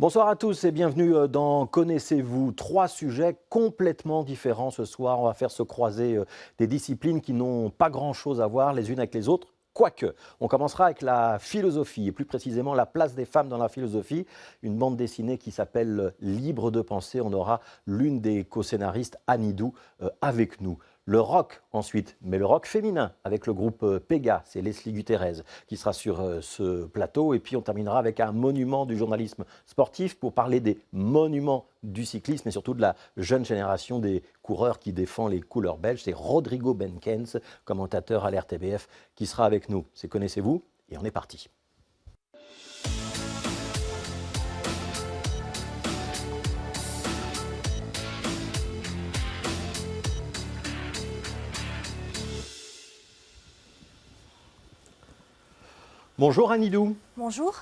Bonsoir à tous et bienvenue dans Connaissez-vous. 3 sujets complètement différents ce soir. On va faire se croiser des disciplines qui n'ont pas grand-chose à voir les unes avec les autres. Quoique, on commencera avec la philosophie, et plus précisément la place des femmes dans la philosophie. Une bande dessinée qui s'appelle Libre de penser. On aura l'une des co-scénaristes, Anidou, avec nous. Le rock ensuite, mais le rock féminin avec le groupe Pega, c'est Leslie Gutierrez qui sera sur ce plateau. Et puis on terminera avec un monument du journalisme sportif pour parler des monuments du cyclisme et surtout de la jeune génération des coureurs qui défend les couleurs belges. C'est Rodrigo Benkens, commentateur à l'RTBF, qui sera avec nous. C'est Connaissez-vous et on est parti. Bonjour Anidou. Bonjour.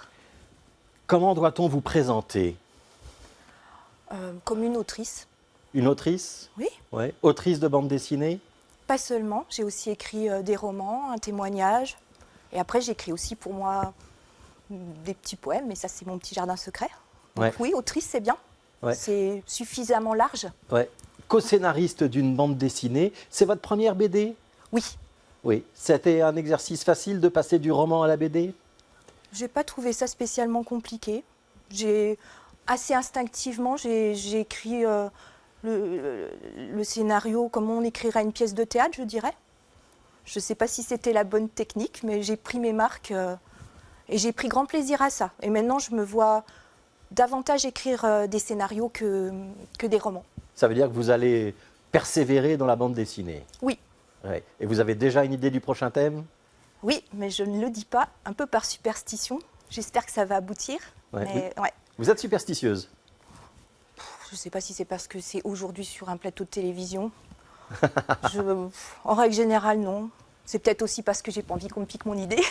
Comment doit-on vous présenter? Comme une autrice. Une autrice? Oui. Ouais. Autrice de bande dessinée? Pas seulement, j'ai aussi écrit des romans, un témoignage. Et après, j'écris aussi pour moi des petits poèmes, mais ça, c'est mon petit jardin secret. Donc Ouais. oui, autrice, c'est bien. Ouais. C'est suffisamment large. Ouais. Co-scénariste d'une bande dessinée. C'est votre première BD? Oui. Oui. C'était un exercice facile de passer du roman à la BD? J'ai pas trouvé ça spécialement compliqué. Assez instinctivement, j'ai écrit le scénario comme on écrirait une pièce de théâtre, je dirais. Je ne sais pas si c'était la bonne technique, mais j'ai pris mes marques et j'ai pris grand plaisir à ça. Et maintenant, je me vois davantage écrire des scénarios que des romans. Ça veut dire que vous allez persévérer dans la bande dessinée? Oui. Ouais. Et vous avez déjà une idée du prochain thème? Oui, mais je ne le dis pas, un peu par superstition. J'espère que ça va aboutir. Ouais. Mais, ouais. Vous êtes superstitieuse? Je ne sais pas si c'est parce que c'est aujourd'hui sur un plateau de télévision. En règle générale, non. C'est peut-être aussi parce que j'ai pas envie qu'on me pique mon idée.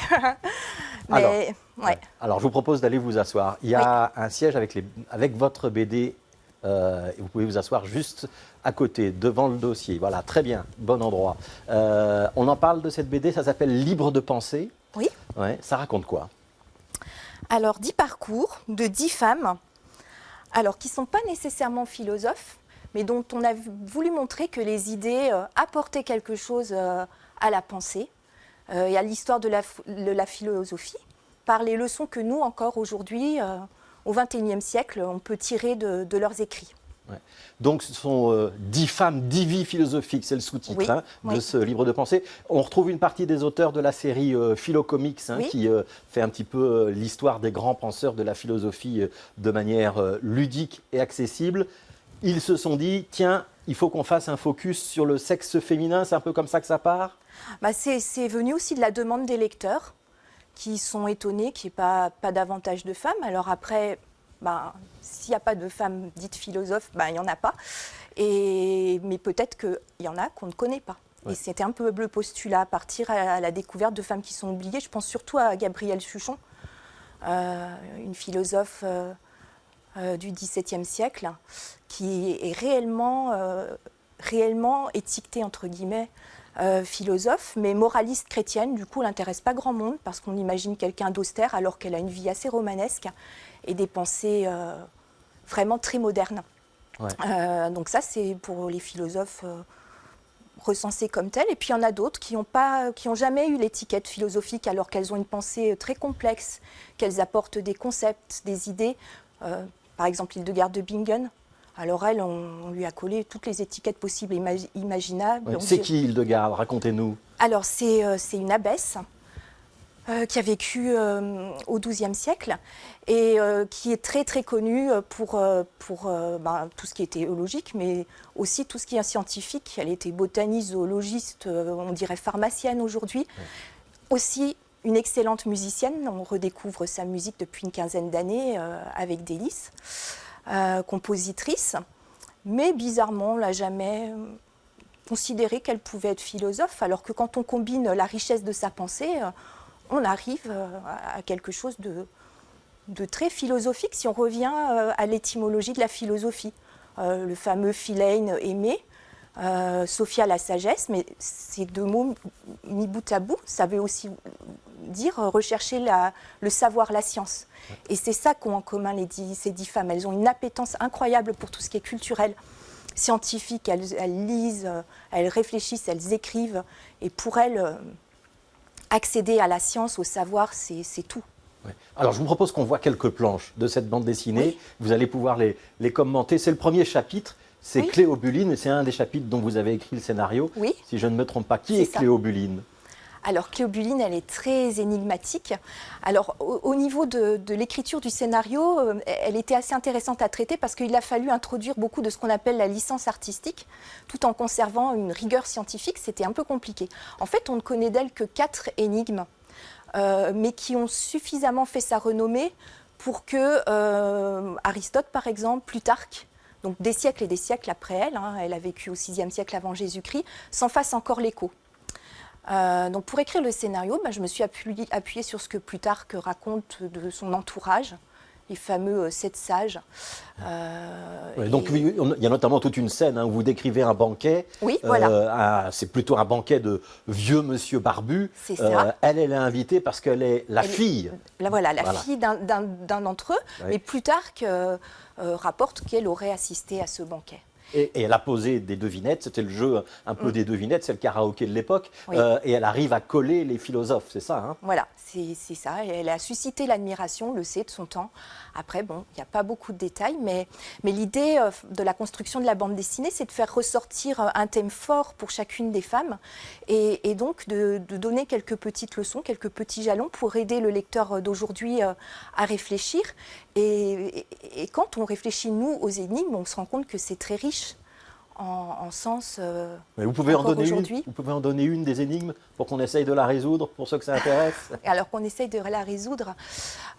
Mais ouais. Alors, je vous propose d'aller vous asseoir. Il y a un siège avec votre BD. Et vous pouvez vous asseoir juste à côté, devant le dossier. Voilà, très bien, bon endroit. On en parle de cette BD, ça s'appelle Libre de penser. Oui. Ouais, ça raconte quoi? Alors, 10 parcours de 10 femmes, alors qui ne sont pas nécessairement philosophes, mais dont on a voulu montrer que les idées apportaient quelque chose à la pensée et à l'histoire de la philosophie, par les leçons que nous, encore aujourd'hui, au XXIe siècle, on peut tirer de leurs écrits. Ouais. Donc ce sont 10 femmes, 10 vies philosophiques, c'est le sous-titre Oui, de ce livre de pensée. On retrouve une partie des auteurs de la série Philocomics qui fait un petit peu l'histoire des grands penseurs de la philosophie de manière ludique et accessible. Ils se sont dit, tiens, il faut qu'on fasse un focus sur le sexe féminin, c'est un peu comme ça que ça part? C'est venu aussi de la demande des lecteurs qui sont étonnés qu'il n'y ait pas davantage de femmes. Alors après, s'il n'y a pas de femmes dites philosophes, il n'y en a pas. Mais peut-être qu'il y en a qu'on ne connaît pas. Ouais. Et c'était un peu le postulat, partir à la découverte de femmes qui sont oubliées. Je pense surtout à Gabrielle Suchon, une philosophe du XVIIe siècle, qui est réellement étiquetée, entre guillemets, philosophe, mais moraliste chrétienne. Du coup, elle n'intéresse pas grand monde parce qu'on imagine quelqu'un d'austère alors qu'elle a une vie assez romanesque et des pensées vraiment très modernes. Ouais. Donc ça, c'est pour les philosophes recensés comme tels. Et puis, il y en a d'autres qui n'ont jamais eu l'étiquette philosophique alors qu'elles ont une pensée très complexe, qu'elles apportent des concepts, des idées. Par exemple, Hildegard de Bingen. Alors elle, on lui a collé toutes les étiquettes possibles et imaginables. Ouais. C'est qui Hildegard? Racontez-nous. Alors c'est une abbesse qui a vécu au XIIe siècle et qui est très très connue pour tout ce qui est théologique, mais aussi tout ce qui est scientifique. Elle était botaniste, zoologiste, on dirait pharmacienne aujourd'hui. Ouais. Aussi une excellente musicienne, on redécouvre sa musique depuis une quinzaine d'années avec délice. Compositrice, mais bizarrement, on ne l'a jamais considéré qu'elle pouvait être philosophe, alors que quand on combine la richesse de sa pensée, on arrive à quelque chose de très philosophique, si on revient à l'étymologie de la philosophie. Le fameux philein, aimer, Sophia, la sagesse, mais ces deux mots mis bout à bout, ça veut aussi dire, rechercher le savoir, la science. Et c'est ça qu'ont en commun ces 10 femmes. Elles ont une appétence incroyable pour tout ce qui est culturel, scientifique. Elles lisent, elles réfléchissent, elles écrivent. Et pour elles, accéder à la science, au savoir, c'est tout. Ouais. Alors, je vous propose qu'on voit quelques planches de cette bande dessinée. Oui. Vous allez pouvoir les commenter. C'est le premier chapitre. C'est Cléobuline, et c'est un des chapitres dont vous avez écrit le scénario. Oui. Si je ne me trompe pas, qui est Cléobuline ? Alors, Cléobuline, elle est très énigmatique. Alors, au niveau de l'écriture du scénario, elle était assez intéressante à traiter parce qu'il a fallu introduire beaucoup de ce qu'on appelle la licence artistique, tout en conservant une rigueur scientifique. C'était un peu compliqué. En fait, on ne connaît d'elle que 4 énigmes, mais qui ont suffisamment fait sa renommée pour que Aristote, par exemple, Plutarque, donc des siècles et des siècles après elle, elle a vécu au VIe siècle avant Jésus-Christ, s'en fasse encore l'écho. Donc pour écrire le scénario, je me suis appuyée sur ce que Plutarque raconte de son entourage, les fameux 7 sages. Donc il y a notamment toute une scène où vous décrivez un banquet. Oui, voilà. C'est plutôt un banquet de vieux monsieur barbu. C'est ça. Elle est invitée parce qu'elle est la fille. La fille d'un d'entre eux. Oui. Mais Plutarque rapporte qu'elle aurait assisté à ce banquet. Et elle a posé des devinettes, c'était le jeu un peu des devinettes, c'est le karaoké de l'époque, oui. Et elle arrive à coller les philosophes, c'est ça Voilà, c'est ça. Elle a suscité l'admiration, le sait, de son temps. Après, bon, il n'y a pas beaucoup de détails, mais l'idée de la construction de la bande dessinée, c'est de faire ressortir un thème fort pour chacune des femmes et donc de donner quelques petites leçons, quelques petits jalons pour aider le lecteur d'aujourd'hui à réfléchir. Et quand on réfléchit, nous, aux énigmes, on se rend compte que c'est très riche en sens. Mais vous pouvez en donner une des énigmes pour qu'on essaye de la résoudre, pour ceux que ça intéresse. Alors qu'on essaye de la résoudre.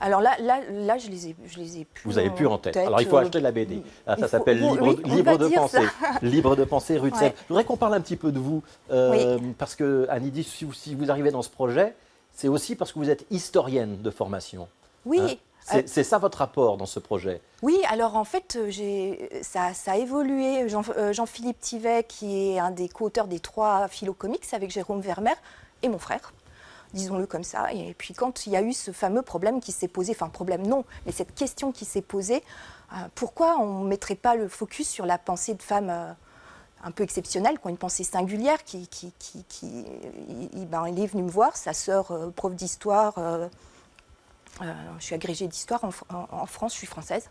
Alors là je les ai plus. Vous avez plus en tête. Alors il faut acheter la BD. Ça s'appelle Libre de pensée. Libre de pensée, rue de Sèvres. Je voudrais qu'on parle un petit peu de vous, parce que Annie dit, si vous arrivez dans ce projet, c'est aussi parce que vous êtes historienne de formation. Oui. C'est ça votre rapport dans ce projet? Oui, alors en fait, ça a évolué. Jean-Philippe Thivet, qui est un des co-auteurs des 3 philo-comics avec Jérôme Vermeer, et mon frère, disons-le comme ça. Et puis quand il y a eu ce fameux problème qui s'est posé, enfin problème non, mais cette question qui s'est posée, pourquoi on ne mettrait pas le focus sur la pensée de femmes un peu exceptionnelle, qui ont une pensée singulière, il est venu me voir, sa sœur, prof d'histoire, je suis agrégée d'histoire en France, je suis française,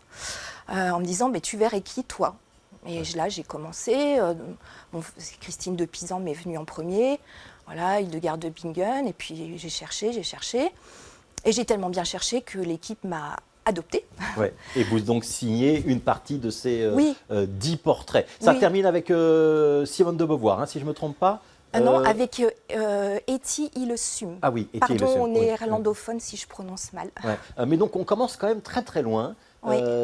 en me disant tu verrais qui, toi? Et là, j'ai commencé. Christine de Pisan m'est venue en premier. Voilà, Hildegard de Bingen. Et puis, j'ai cherché. Et j'ai tellement bien cherché que l'équipe m'a adoptée. Ouais. Et vous donc signez une partie de ces 10 portraits. Ça termine avec Simone de Beauvoir, si je ne me trompe pas. Non, avec Etty Hillesum. Ah oui, Etty Hillesum. Pardon, on est néerlandophone si je prononce mal. Ouais. Mais donc on commence quand même très très loin,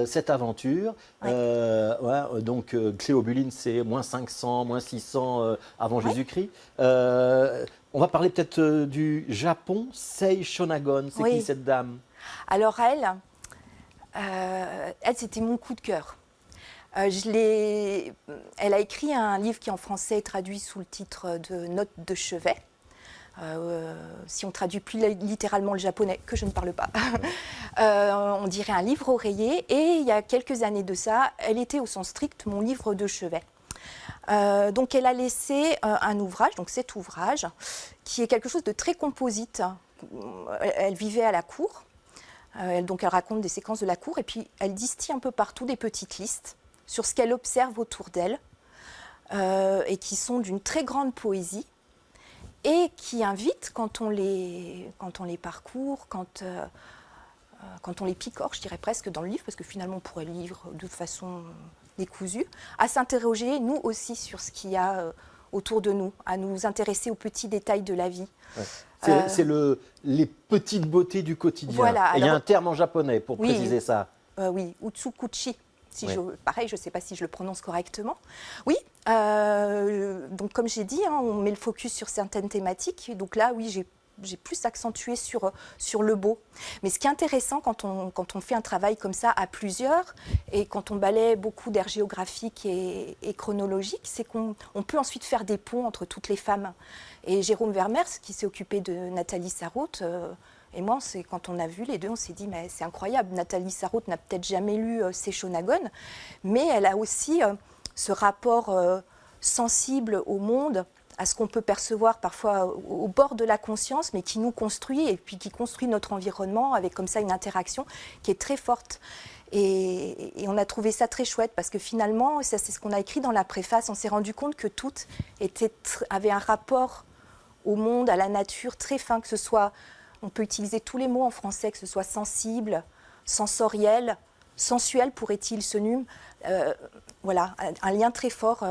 cette aventure. Donc Cléobuline, c'est moins 500, moins 600 avant Jésus-Christ. On va parler peut-être du Japon, Sei Shonagon. C'est qui cette dame? Alors elle, c'était mon coup de cœur. Elle a écrit un livre qui en français est traduit sous le titre de Notes de chevet. Si on traduit plus littéralement le japonais, que je ne parle pas, on dirait un livre oreiller. Et il y a quelques années de ça, elle était au sens strict mon livre de chevet. Donc elle a laissé un ouvrage, donc cet ouvrage, qui est quelque chose de très composite. Elle vivait à la cour, donc elle raconte des séquences de la cour, et puis elle distille un peu partout des petites listes sur ce qu'elle observe autour d'elle, et qui sont d'une très grande poésie, et qui invitent, quand on les parcourt, quand on les picore, je dirais presque dans le livre, parce que finalement on pourrait le lire de façon décousue, à s'interroger, nous aussi, sur ce qu'il y a autour de nous, à nous intéresser aux petits détails de la vie. Ouais. C'est les petites beautés du quotidien. Voilà, il y a un terme en japonais pour préciser ça. Oui, Utsukuchi. Pareil, je ne sais pas si je le prononce correctement. Oui, donc comme j'ai dit, on met le focus sur certaines thématiques. Donc là, oui, j'ai j'ai plus accentué sur le beau. Mais ce qui est intéressant quand on fait un travail comme ça à plusieurs, et quand on balaie beaucoup d'aires géographiques et chronologiques, c'est qu'on peut ensuite faire des ponts entre toutes les femmes. Et Jérôme Vermeers, qui s'est occupé de Nathalie Sarraute, et moi, quand on a vu les deux, on s'est dit, mais c'est incroyable, Nathalie Sarraute n'a peut-être jamais lu Séchonagon, mais elle a aussi ce rapport sensible au monde, à ce qu'on peut percevoir parfois au bord de la conscience, mais qui nous construit et puis qui construit notre environnement avec comme ça une interaction qui est très forte. Et on a trouvé ça très chouette parce que finalement, ça, c'est ce qu'on a écrit dans la préface, on s'est rendu compte que toutes avaient un rapport au monde, à la nature très fin, que ce soit, on peut utiliser tous les mots en français, que ce soit sensible, sensoriel, sensuel pourrait-il se nommer, voilà, un lien très fort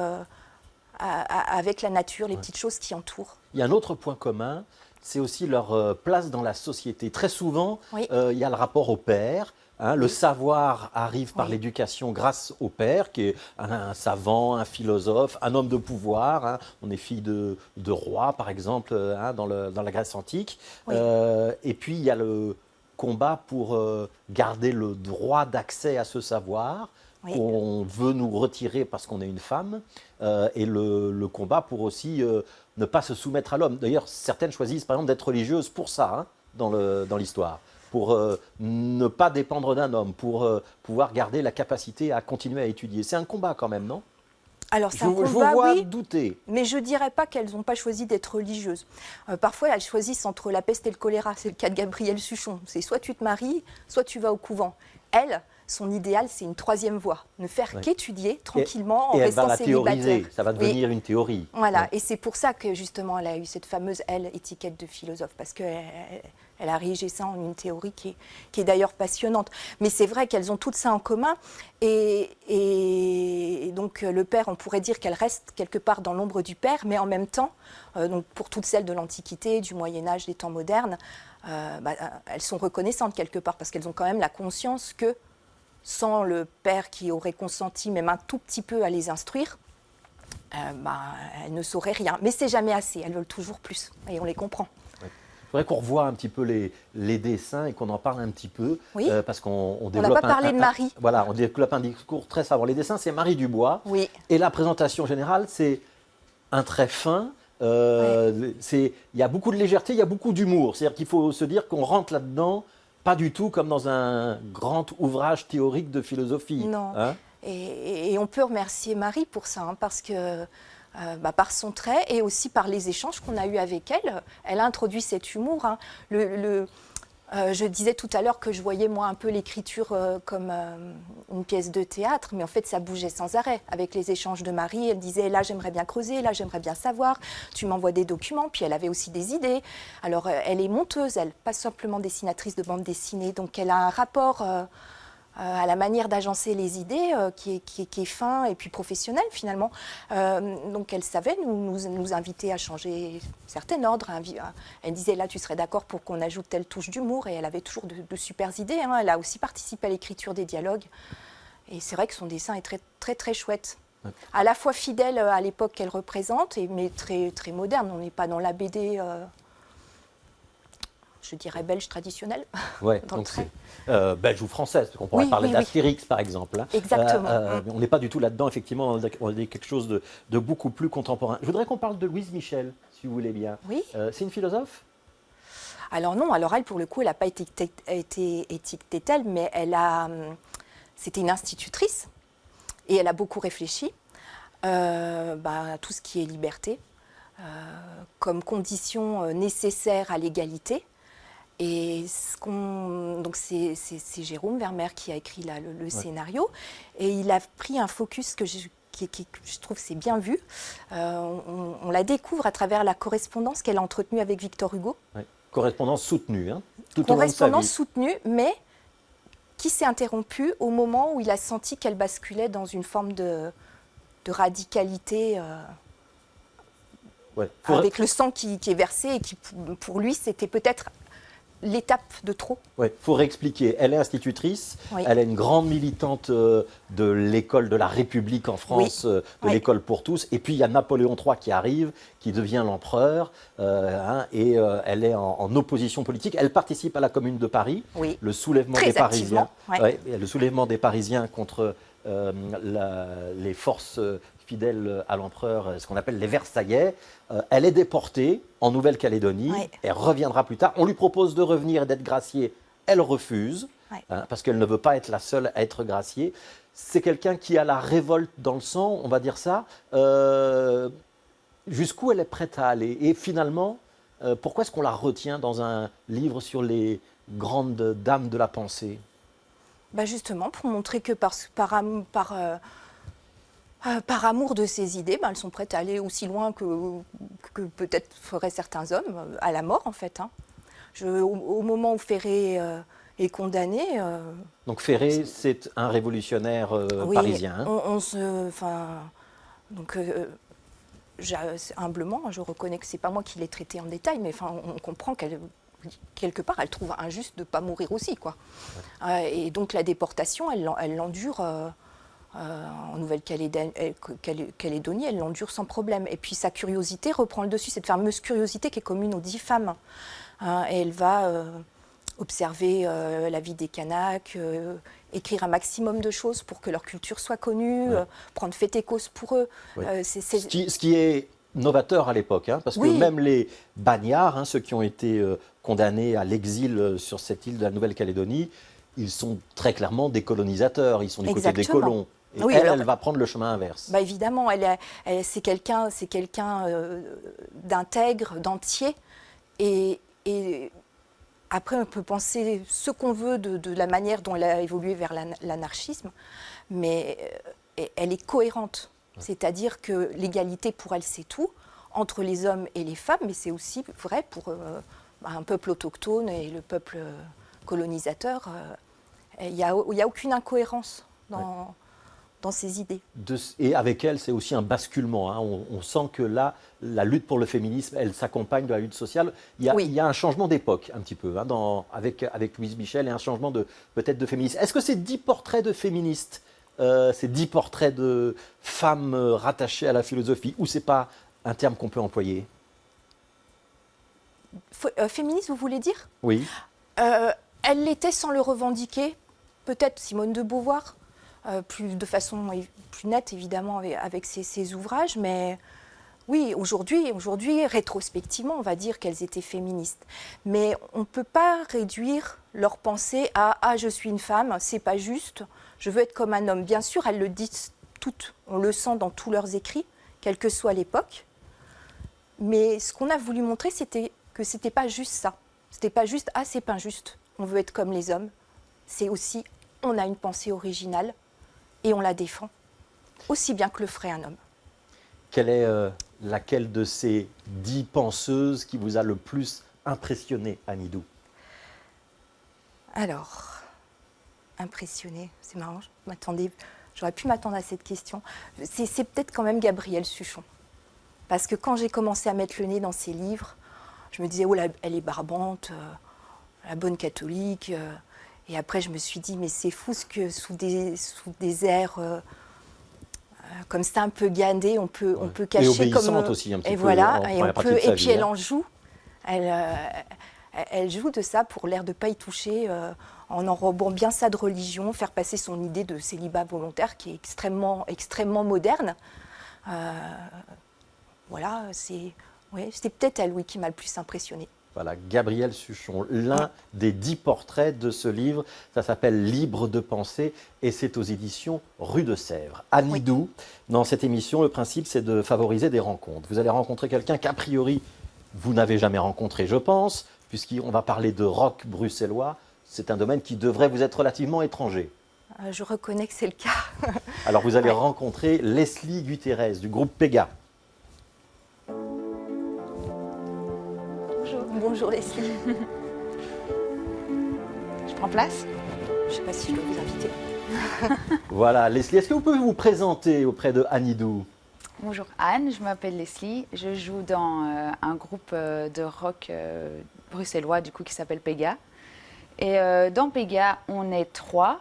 avec la nature, les petites choses qui entourent. Il y a un autre point commun, c'est aussi leur place dans la société. Très souvent, il y a le rapport au père. Le savoir arrive par l'éducation grâce au père, qui est un savant, un philosophe, un homme de pouvoir. On est fille de roi, par exemple, dans la Grèce antique. Et puis, il y a le combat pour garder le droit d'accès à ce savoir. On veut nous retirer parce qu'on est une femme, et le combat pour aussi ne pas se soumettre à l'homme. D'ailleurs, certaines choisissent par exemple d'être religieuses pour ça, dans l'histoire, pour ne pas dépendre d'un homme, pour pouvoir garder la capacité à continuer à étudier. C'est un combat quand même, non? Alors, je vous vois douter. Mais je ne dirais pas qu'elles n'ont pas choisi d'être religieuses. Parfois, elles choisissent entre la peste et le choléra. C'est le cas de Gabrielle Suchon. C'est soit tu te maries, soit tu vas au couvent. Elle, son idéal, c'est une troisième voie. Ne faire qu'étudier tranquillement en restant célibataire. Ça va devenir une théorie. Voilà, et c'est pour ça que justement, elle a eu cette fameuse, étiquette de philosophe, parce qu'elle a érigé ça en une théorie qui est d'ailleurs passionnante. Mais c'est vrai qu'elles ont tout ça en commun. Et donc, le père, on pourrait dire qu'elle reste quelque part dans l'ombre du père, mais en même temps, donc pour toutes celles de l'Antiquité, du Moyen-Âge, des temps modernes, elles sont reconnaissantes quelque part, parce qu'elles ont quand même la conscience que sans le père qui aurait consenti même un tout petit peu à les instruire, elles ne sauraient rien. Mais c'est jamais assez, elles veulent toujours plus, et on les comprend. Il faudrait qu'on revoie un petit peu les dessins et qu'on en parle un petit peu, parce qu'on développe... On n'a pas parlé de Marie. Voilà, on développe un discours très savant. Les dessins, c'est Marie Dubois, et la présentation générale, c'est un trait fin. Il y a beaucoup de légèreté, il y a beaucoup d'humour. C'est-à-dire qu'il faut se dire qu'on rentre là-dedans, pas du tout comme dans un grand ouvrage théorique de philosophie. Non. Et on peut remercier Marie pour ça, parce que par son trait et aussi par les échanges qu'on a eus avec elle, elle a introduit cet humour. Je disais tout à l'heure que je voyais moi un peu l'écriture comme une pièce de théâtre, mais en fait ça bougeait sans arrêt. Avec les échanges de Marie, elle disait là j'aimerais bien creuser, là j'aimerais bien savoir, tu m'envoies des documents, puis elle avait aussi des idées. Alors elle est monteuse, elle, pas simplement dessinatrice de bande dessinée, donc elle a un rapport à la manière d'agencer les idées qui est fin et puis professionnel finalement. Donc elle savait nous inviter à changer certains ordres. Elle disait là tu serais d'accord pour qu'on ajoute telle touche d'humour, et elle avait toujours de super idées. Elle a aussi participé à l'écriture des dialogues, et c'est vrai que son dessin est très très très chouette. À la fois fidèle à l'époque qu'elle représente, mais très, très moderne. On n'est pas dans la BD... je dirais belge traditionnelle. Donc c'est belge ou française, parce qu'on pourrait parler d'Astérix par exemple. Exactement. On n'est pas du tout là-dedans, effectivement, on est quelque chose de beaucoup plus contemporain. Je voudrais qu'on parle de Louise Michel, si vous voulez bien. Oui. C'est une philosophe? Alors non, alors elle, pour le coup, elle n'a pas été étiquetée telle, mais c'était une institutrice, et elle a beaucoup réfléchi à tout ce qui est liberté, comme condition nécessaire à l'égalité. Et donc c'est Jérôme Vermeer qui a écrit le scénario, et il a pris un focus que je trouve c'est bien vu. On la découvre à travers la correspondance qu'elle a entretenue avec Victor Hugo. Correspondance soutenue, tout au long de sa vie. Correspondance soutenue, mais qui s'est interrompue au moment où il a senti qu'elle basculait dans une forme de radicalité. Avec le sang qui est versé, et qui pour lui c'était peut-être l'étape de trop. Oui, il faut réexpliquer. Elle est institutrice, Oui. elle est une grande militante de l'école de la République en France, Oui. de Oui. l'école pour tous. Et puis il y a Napoléon III qui arrive, qui devient l'empereur, et elle est en opposition politique. Elle participe à la Commune de Paris, Oui. le soulèvement Très des Parisiens, activement, ouais. le soulèvement des Parisiens contre les forces fidèles à l'empereur, ce qu'on appelle les Versaillais. Elle est déportée en Nouvelle-Calédonie. Ouais. Elle reviendra plus tard. On lui propose de revenir et d'être graciée. Elle refuse, Ouais. parce qu'elle ne veut pas être la seule à être graciée. C'est quelqu'un qui a la révolte dans le sang, on va dire ça. Jusqu'où elle est prête à aller? Et finalement, pourquoi est-ce qu'on la retient dans un livre sur les grandes dames de la pensée? Bah justement, pour montrer que par amour de ses idées, elles sont prêtes à aller aussi loin que peut-être feraient certains hommes, à la mort en fait. Hein. Au moment où Ferré est condamné... Donc Ferré, c'est un révolutionnaire oui, parisien. Hein. Donc, humblement, je reconnais que ce n'est pas moi qui l'ai traité en détail, mais on comprend quelque part, elle trouve injuste de ne pas mourir aussi. Quoi. Et donc la déportation, elle l'endure... en Nouvelle-Calédonie, elle l'endure sans problème. Et puis sa curiosité reprend le dessus, cette fameuse curiosité qui est commune aux 10 femmes. Et elle va observer la vie des Kanaks, écrire un maximum de choses pour que leur culture soit connue, prendre fait et cause pour eux. Ouais. Ce qui est novateur à l'époque, hein, parce que même les bagnards, hein, ceux qui ont été condamnés à l'exil sur cette île de la Nouvelle-Calédonie, ils sont très clairement des colonisateurs, ils sont du côté des colons. Et elle va prendre le chemin inverse. Bah évidemment, c'est quelqu'un d'intègre, d'entier. Et après, on peut penser ce qu'on veut de la manière dont elle a évolué vers l'anarchisme, mais elle est cohérente. C'est-à-dire que l'égalité pour elle, c'est tout, entre les hommes et les femmes, mais c'est aussi vrai pour un peuple autochtone et le peuple colonisateur. Il n'y a aucune incohérence dans ses idées. Et avec elle, c'est aussi un basculement. Hein. On sent que là, la lutte pour le féminisme, elle s'accompagne de la lutte sociale. Il y a un changement d'époque, un petit peu, hein, avec Louise Michel, et un changement peut-être de féminisme. Est-ce que ces 10 portraits de féministes, ces 10 portraits de femmes rattachées à la philosophie, ou c'est pas un terme qu'on peut employer? Féministe, vous voulez dire? Oui. Elle l'était sans le revendiquer. Peut-être Simone de Beauvoir. De façon plus nette, évidemment, avec ses ouvrages. Mais oui, aujourd'hui, rétrospectivement, on va dire qu'elles étaient féministes. Mais on ne peut pas réduire leur pensée à « Ah, je suis une femme, c'est pas juste, je veux être comme un homme ». Bien sûr, elles le disent toutes, on le sent dans tous leurs écrits, quelle que soit l'époque. Mais ce qu'on a voulu montrer, c'était que ce n'était pas juste ça. C'était pas juste « Ah, c'est pas juste, on veut être comme les hommes ». C'est aussi « On a une pensée originale ». Et on la défend, aussi bien que le ferait un homme. Quelle est laquelle de ces 10 penseuses qui vous a le plus impressionné, Annie Doux? Alors, impressionné, c'est marrant, j'aurais pu m'attendre à cette question. C'est peut-être quand même Gabrielle Suchon. Parce que quand j'ai commencé à mettre le nez dans ses livres, je me disais, oh, elle est barbante, la bonne catholique... Et après, je me suis dit, mais c'est fou ce que sous des airs comme ça, un peu gandés, on peut cacher. Et obéissante aussi, un petit et peu. Voilà, et puis elle hein. en joue. Elle joue de ça pour l'air de ne pas y toucher, en enrobant bien ça de religion, faire passer son idée de célibat volontaire qui est extrêmement, extrêmement moderne. Voilà, c'était peut-être elle, oui, qui m'a le plus impressionnée. Voilà, Gabrielle Suchon, l'un des 10 portraits de ce livre. Ça s'appelle Libre de penser et c'est aux éditions Rue de Sèvres. Annie Doux, dans cette émission, le principe, c'est de favoriser des rencontres. Vous allez rencontrer quelqu'un qu'a priori, vous n'avez jamais rencontré, je pense, puisqu'on va parler de rock bruxellois. C'est un domaine qui devrait vous être relativement étranger. Je reconnais que c'est le cas. Alors, vous allez rencontrer Leslie Gutierrez du groupe Pega. Bonjour Leslie. Je prends place? Je ne sais pas si je dois vous inviter. Voilà, Leslie, est-ce que vous pouvez vous présenter auprès de Annie Doux? Bonjour Anne, je m'appelle Leslie. Je joue dans un groupe de rock bruxellois du coup qui s'appelle Pega. Et dans Pega, on est 3.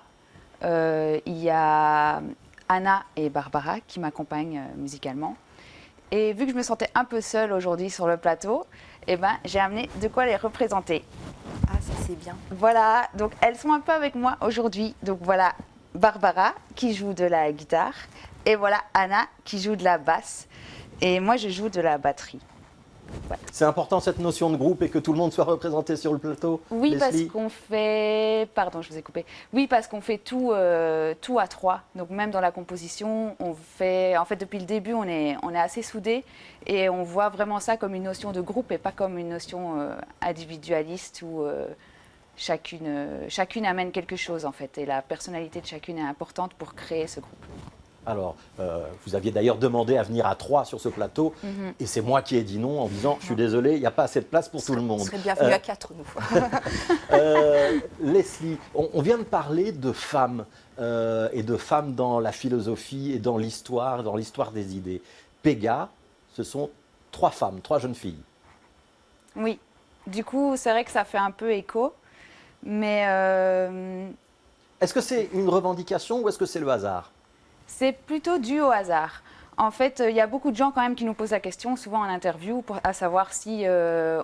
Il y a Anna et Barbara qui m'accompagnent musicalement. Et vu que je me sentais un peu seule aujourd'hui sur le plateau, eh ben, j'ai amené de quoi les représenter. Ah, ça c'est bien. Voilà, donc elles sont un peu avec moi aujourd'hui. Donc voilà, Barbara qui joue de la guitare et voilà Anna qui joue de la basse et moi je joue de la batterie. Voilà. C'est important cette notion de groupe et que tout le monde soit représenté sur le plateau. Oui, Leslie. parce qu'on fait... Pardon, je vous ai coupé. Oui, parce qu'on fait tout à 3. Donc même dans la composition, on fait... En fait, depuis le début, on est assez soudés et on voit vraiment ça comme une notion de groupe et pas comme une notion individualiste où chacune amène quelque chose en fait. Et la personnalité de chacune est importante pour créer ce groupe. Alors, vous aviez d'ailleurs demandé à venir à 3 sur ce plateau, et c'est moi qui ai dit non en disant « je suis désolé, il n'y a pas assez de place pour tout le monde ». On serait bienvenue à 4, nous. Leslie, on vient de parler de femmes, et de femmes dans la philosophie et dans l'histoire des idées. Pega, ce sont 3 femmes, 3 jeunes filles. Oui, du coup, c'est vrai que ça fait un peu écho, mais... Est-ce que c'est une revendication ou est-ce que c'est le hasard ? C'est plutôt dû au hasard. En fait, il y a beaucoup de gens quand même qui nous posent la question, souvent en interview, à savoir si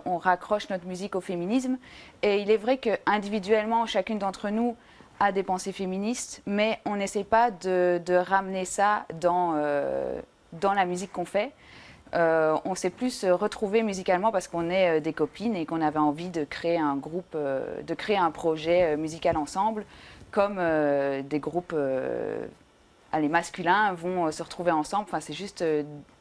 on raccroche notre musique au féminisme. Et il est vrai qu'individuellement, chacune d'entre nous a des pensées féministes, mais on n'essaie pas de ramener ça dans la musique qu'on fait. On s'est plus retrouvés musicalement parce qu'on est des copines et qu'on avait envie de créer un groupe, de créer un projet musical ensemble, comme des groupes... les masculins vont se retrouver ensemble. Enfin, c'est juste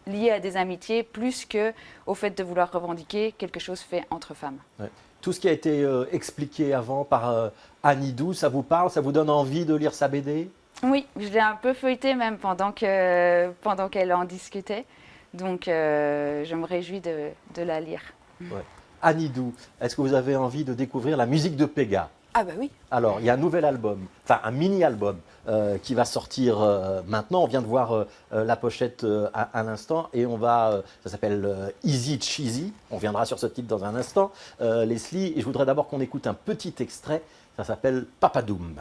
lié à des amitiés plus qu'au fait de vouloir revendiquer quelque chose fait entre femmes. Ouais. Tout ce qui a été expliqué avant par Anidou, ça vous parle? Ça vous donne envie de lire sa BD? Oui, je l'ai un peu feuilleté même pendant qu'elle en discutait. Donc, je me réjouis de la lire. Ouais. Anidou, est-ce que vous avez envie de découvrir la musique de Pega? Ah bah oui. Alors, il y a un nouvel album, enfin un mini-album qui va sortir maintenant. On vient de voir la pochette à l'instant et ça s'appelle Easy Cheesy. On viendra sur ce titre dans un instant, Leslie. Et je voudrais d'abord qu'on écoute un petit extrait. Ça s'appelle Papadoum.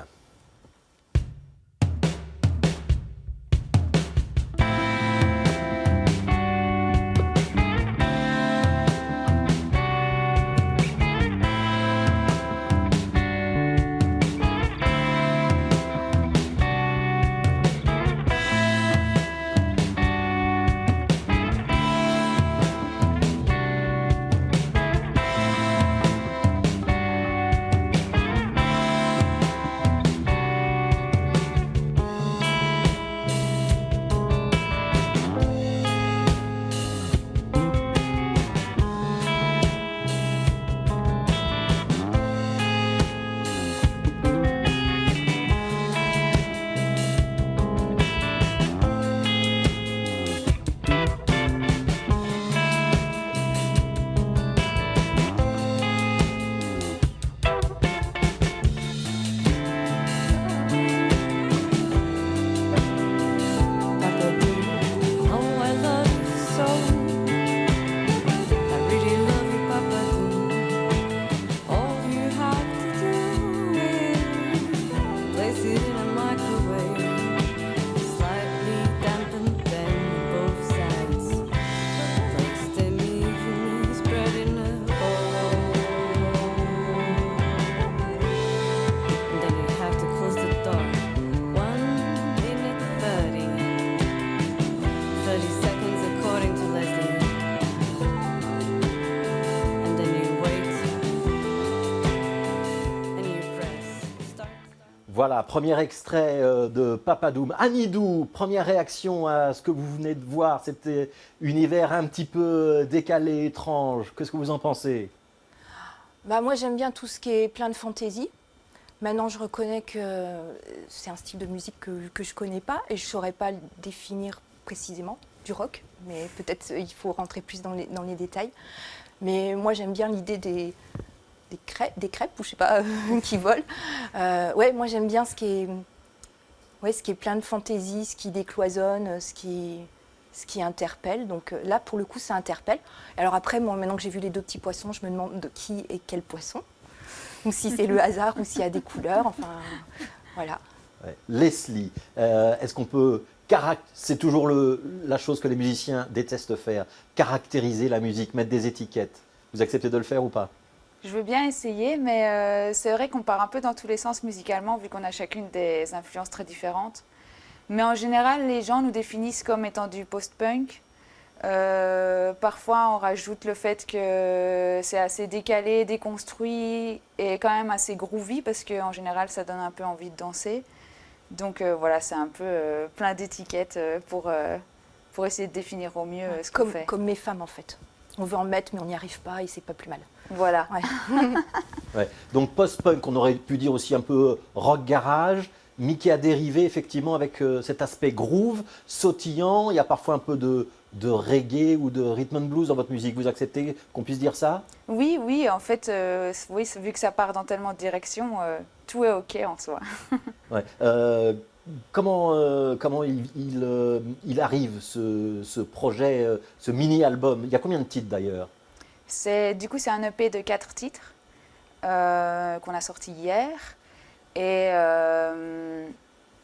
Voilà, premier extrait de Papadoum. Anidou, première réaction à ce que vous venez de voir, cet univers un petit peu décalé, étrange. Qu'est-ce que vous en pensez? Bah, moi, j'aime bien tout ce qui est plein de fantaisie. Maintenant, je reconnais que c'est un style de musique que je ne connais pas et je ne saurais pas le définir précisément, du rock. Mais peut-être il faut rentrer plus dans les détails. Mais moi, j'aime bien l'idée des crêpes, ou je sais pas, qui volent. Ouais, moi j'aime bien ce qui est plein de fantaisie, ce qui décloisonne, ce qui ce qui interpelle. Donc là, pour le coup, ça interpelle. Alors après, moi, maintenant que j'ai vu les 2 petits poissons, je me demande de qui est quel poisson. Ou si c'est le hasard, ou s'il y a des couleurs. Enfin, voilà. Ouais. Leslie, est-ce qu'on peut... C'est toujours la chose que les musiciens détestent faire, caractériser la musique, mettre des étiquettes. Vous acceptez de le faire ou pas? Je veux bien essayer, mais c'est vrai qu'on part un peu dans tous les sens musicalement, vu qu'on a chacune des influences très différentes. Mais en général, les gens nous définissent comme étant du post-punk. Parfois, on rajoute le fait que c'est assez décalé, déconstruit et quand même assez groovy, parce qu'en général, ça donne un peu envie de danser. Donc voilà, c'est un peu plein d'étiquettes pour essayer de définir au mieux ce qu'on fait. Comme mes femmes, en fait. On veut en mettre, mais on n'y arrive pas et c'est pas plus mal. Voilà. Ouais. Ouais. Donc post-punk, on aurait pu dire aussi un peu rock garage, mais qui a dérivé effectivement avec cet aspect groove, sautillant. Il y a parfois un peu de reggae ou de rhythm and blues dans votre musique. Vous acceptez qu'on puisse dire ça? Oui, oui, en fait, oui, vu que ça part dans tellement de directions, tout est OK en soi. Ouais. Comment il arrive ce projet, ce mini-album? Il y a combien de titres d'ailleurs? Du coup, c'est un EP de 4 titres qu'on a sorti hier. Et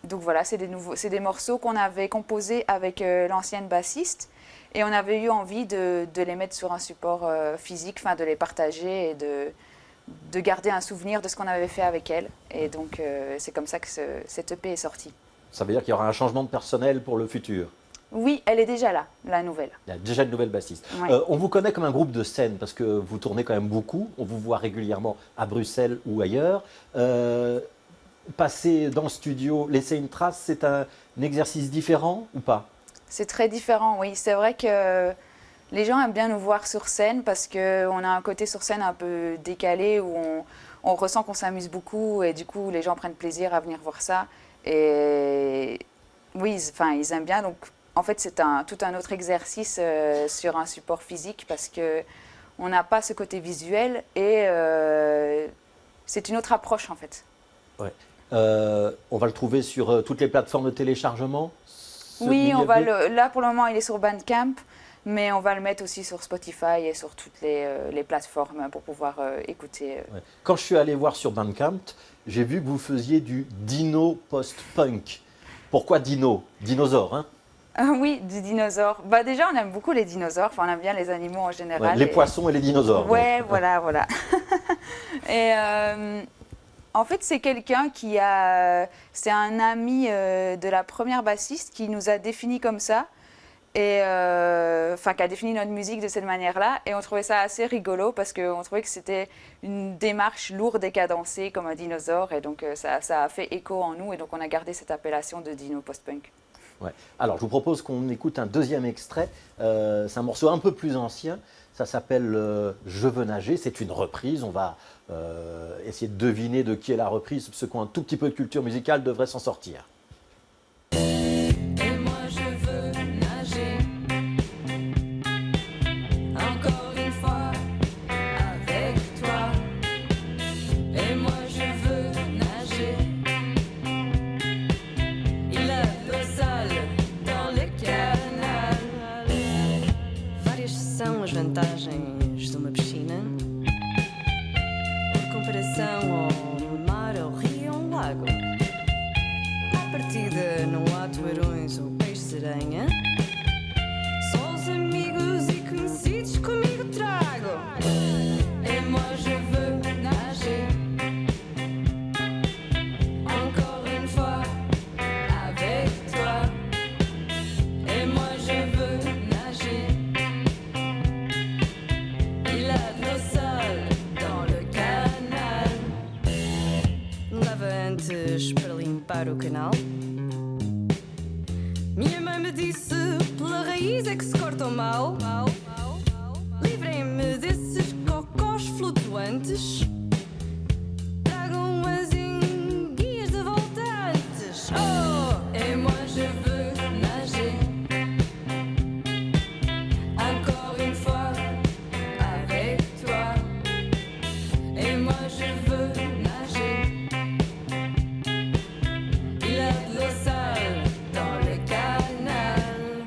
donc voilà, c'est des morceaux qu'on avait composés avec l'ancienne bassiste. Et on avait eu envie de les mettre sur un support physique, enfin de les partager et de garder un souvenir de ce qu'on avait fait avec elle. Et donc c'est comme ça que cet EP est sorti. Ça veut dire qu'il y aura un changement de personnel pour le futur? Oui, elle est déjà là, la nouvelle. Il y a déjà une nouvelle bassiste. Ouais. On vous connaît comme un groupe de scène parce que vous tournez quand même beaucoup. On vous voit régulièrement à Bruxelles ou ailleurs. Passer dans le studio, laisser une trace, c'est un exercice différent ou pas? C'est très différent, oui. C'est vrai que les gens aiment bien nous voir sur scène parce qu'on a un côté sur scène un peu décalé où on ressent qu'on s'amuse beaucoup et du coup les gens prennent plaisir à venir voir ça. Et oui, ils aiment bien. Donc en fait c'est tout un autre exercice sur un support physique parce qu'on n'a pas ce côté visuel et c'est une autre approche en fait. Ouais. On va le trouver sur toutes les plateformes de téléchargement? Oui, là pour le moment il est sur Bandcamp, mais on va le mettre aussi sur Spotify et sur toutes les plateformes pour pouvoir écouter. Ouais. Quand je suis allé voir sur Bandcamp, j'ai vu que vous faisiez du dino post-punk. Pourquoi dino? Dinosaure, hein? Oui, du dinosaure. Bah déjà, on aime beaucoup les dinosaures, enfin on aime bien les animaux en général. Ouais, les poissons et les dinosaures. Ouais, donc. voilà. Et en fait, c'est quelqu'un c'est un ami de la première bassiste qui nous a défini comme ça, et qui a défini notre musique de cette manière-là. Et on trouvait ça assez rigolo parce qu'on trouvait que c'était une démarche lourde et cadencée comme un dinosaure. Et donc ça a fait écho en nous et donc on a gardé cette appellation de dino post-punk. Ouais. Alors, je vous propose qu'on écoute un deuxième extrait. C'est un morceau un peu plus ancien. Ça s'appelle Je veux nager. C'est une reprise. On va essayer de deviner de qui est la reprise. Ceux qui ont un tout petit peu de culture musicale devraient s'en sortir. Et moi je veux nager encore une fois avec toi. Et moi je veux nager. Il a de l'eau sale dans le canal. Várias são as vantagens de uma piscina. Por comparação ao mar, ao rio ou um lago. À partida não há tubarões ou peixes-aranha. Só os amigos e conhecidos comigo trago. Et moi je veux nager encore une fois avec toi. Et moi je veux nager. Il a de l'eau sale dans le canal. Dava antes para limpar o canal. Minha mãe me disse, pela raiz é que se corta o mal. Livrem-me desses cocós flutuantes. Tragam as enguias de volta antes. Oh! Et moi je veux nager encore une fois avec toi. Et moi je veux nager. Il a de l'eau sale dans le canal.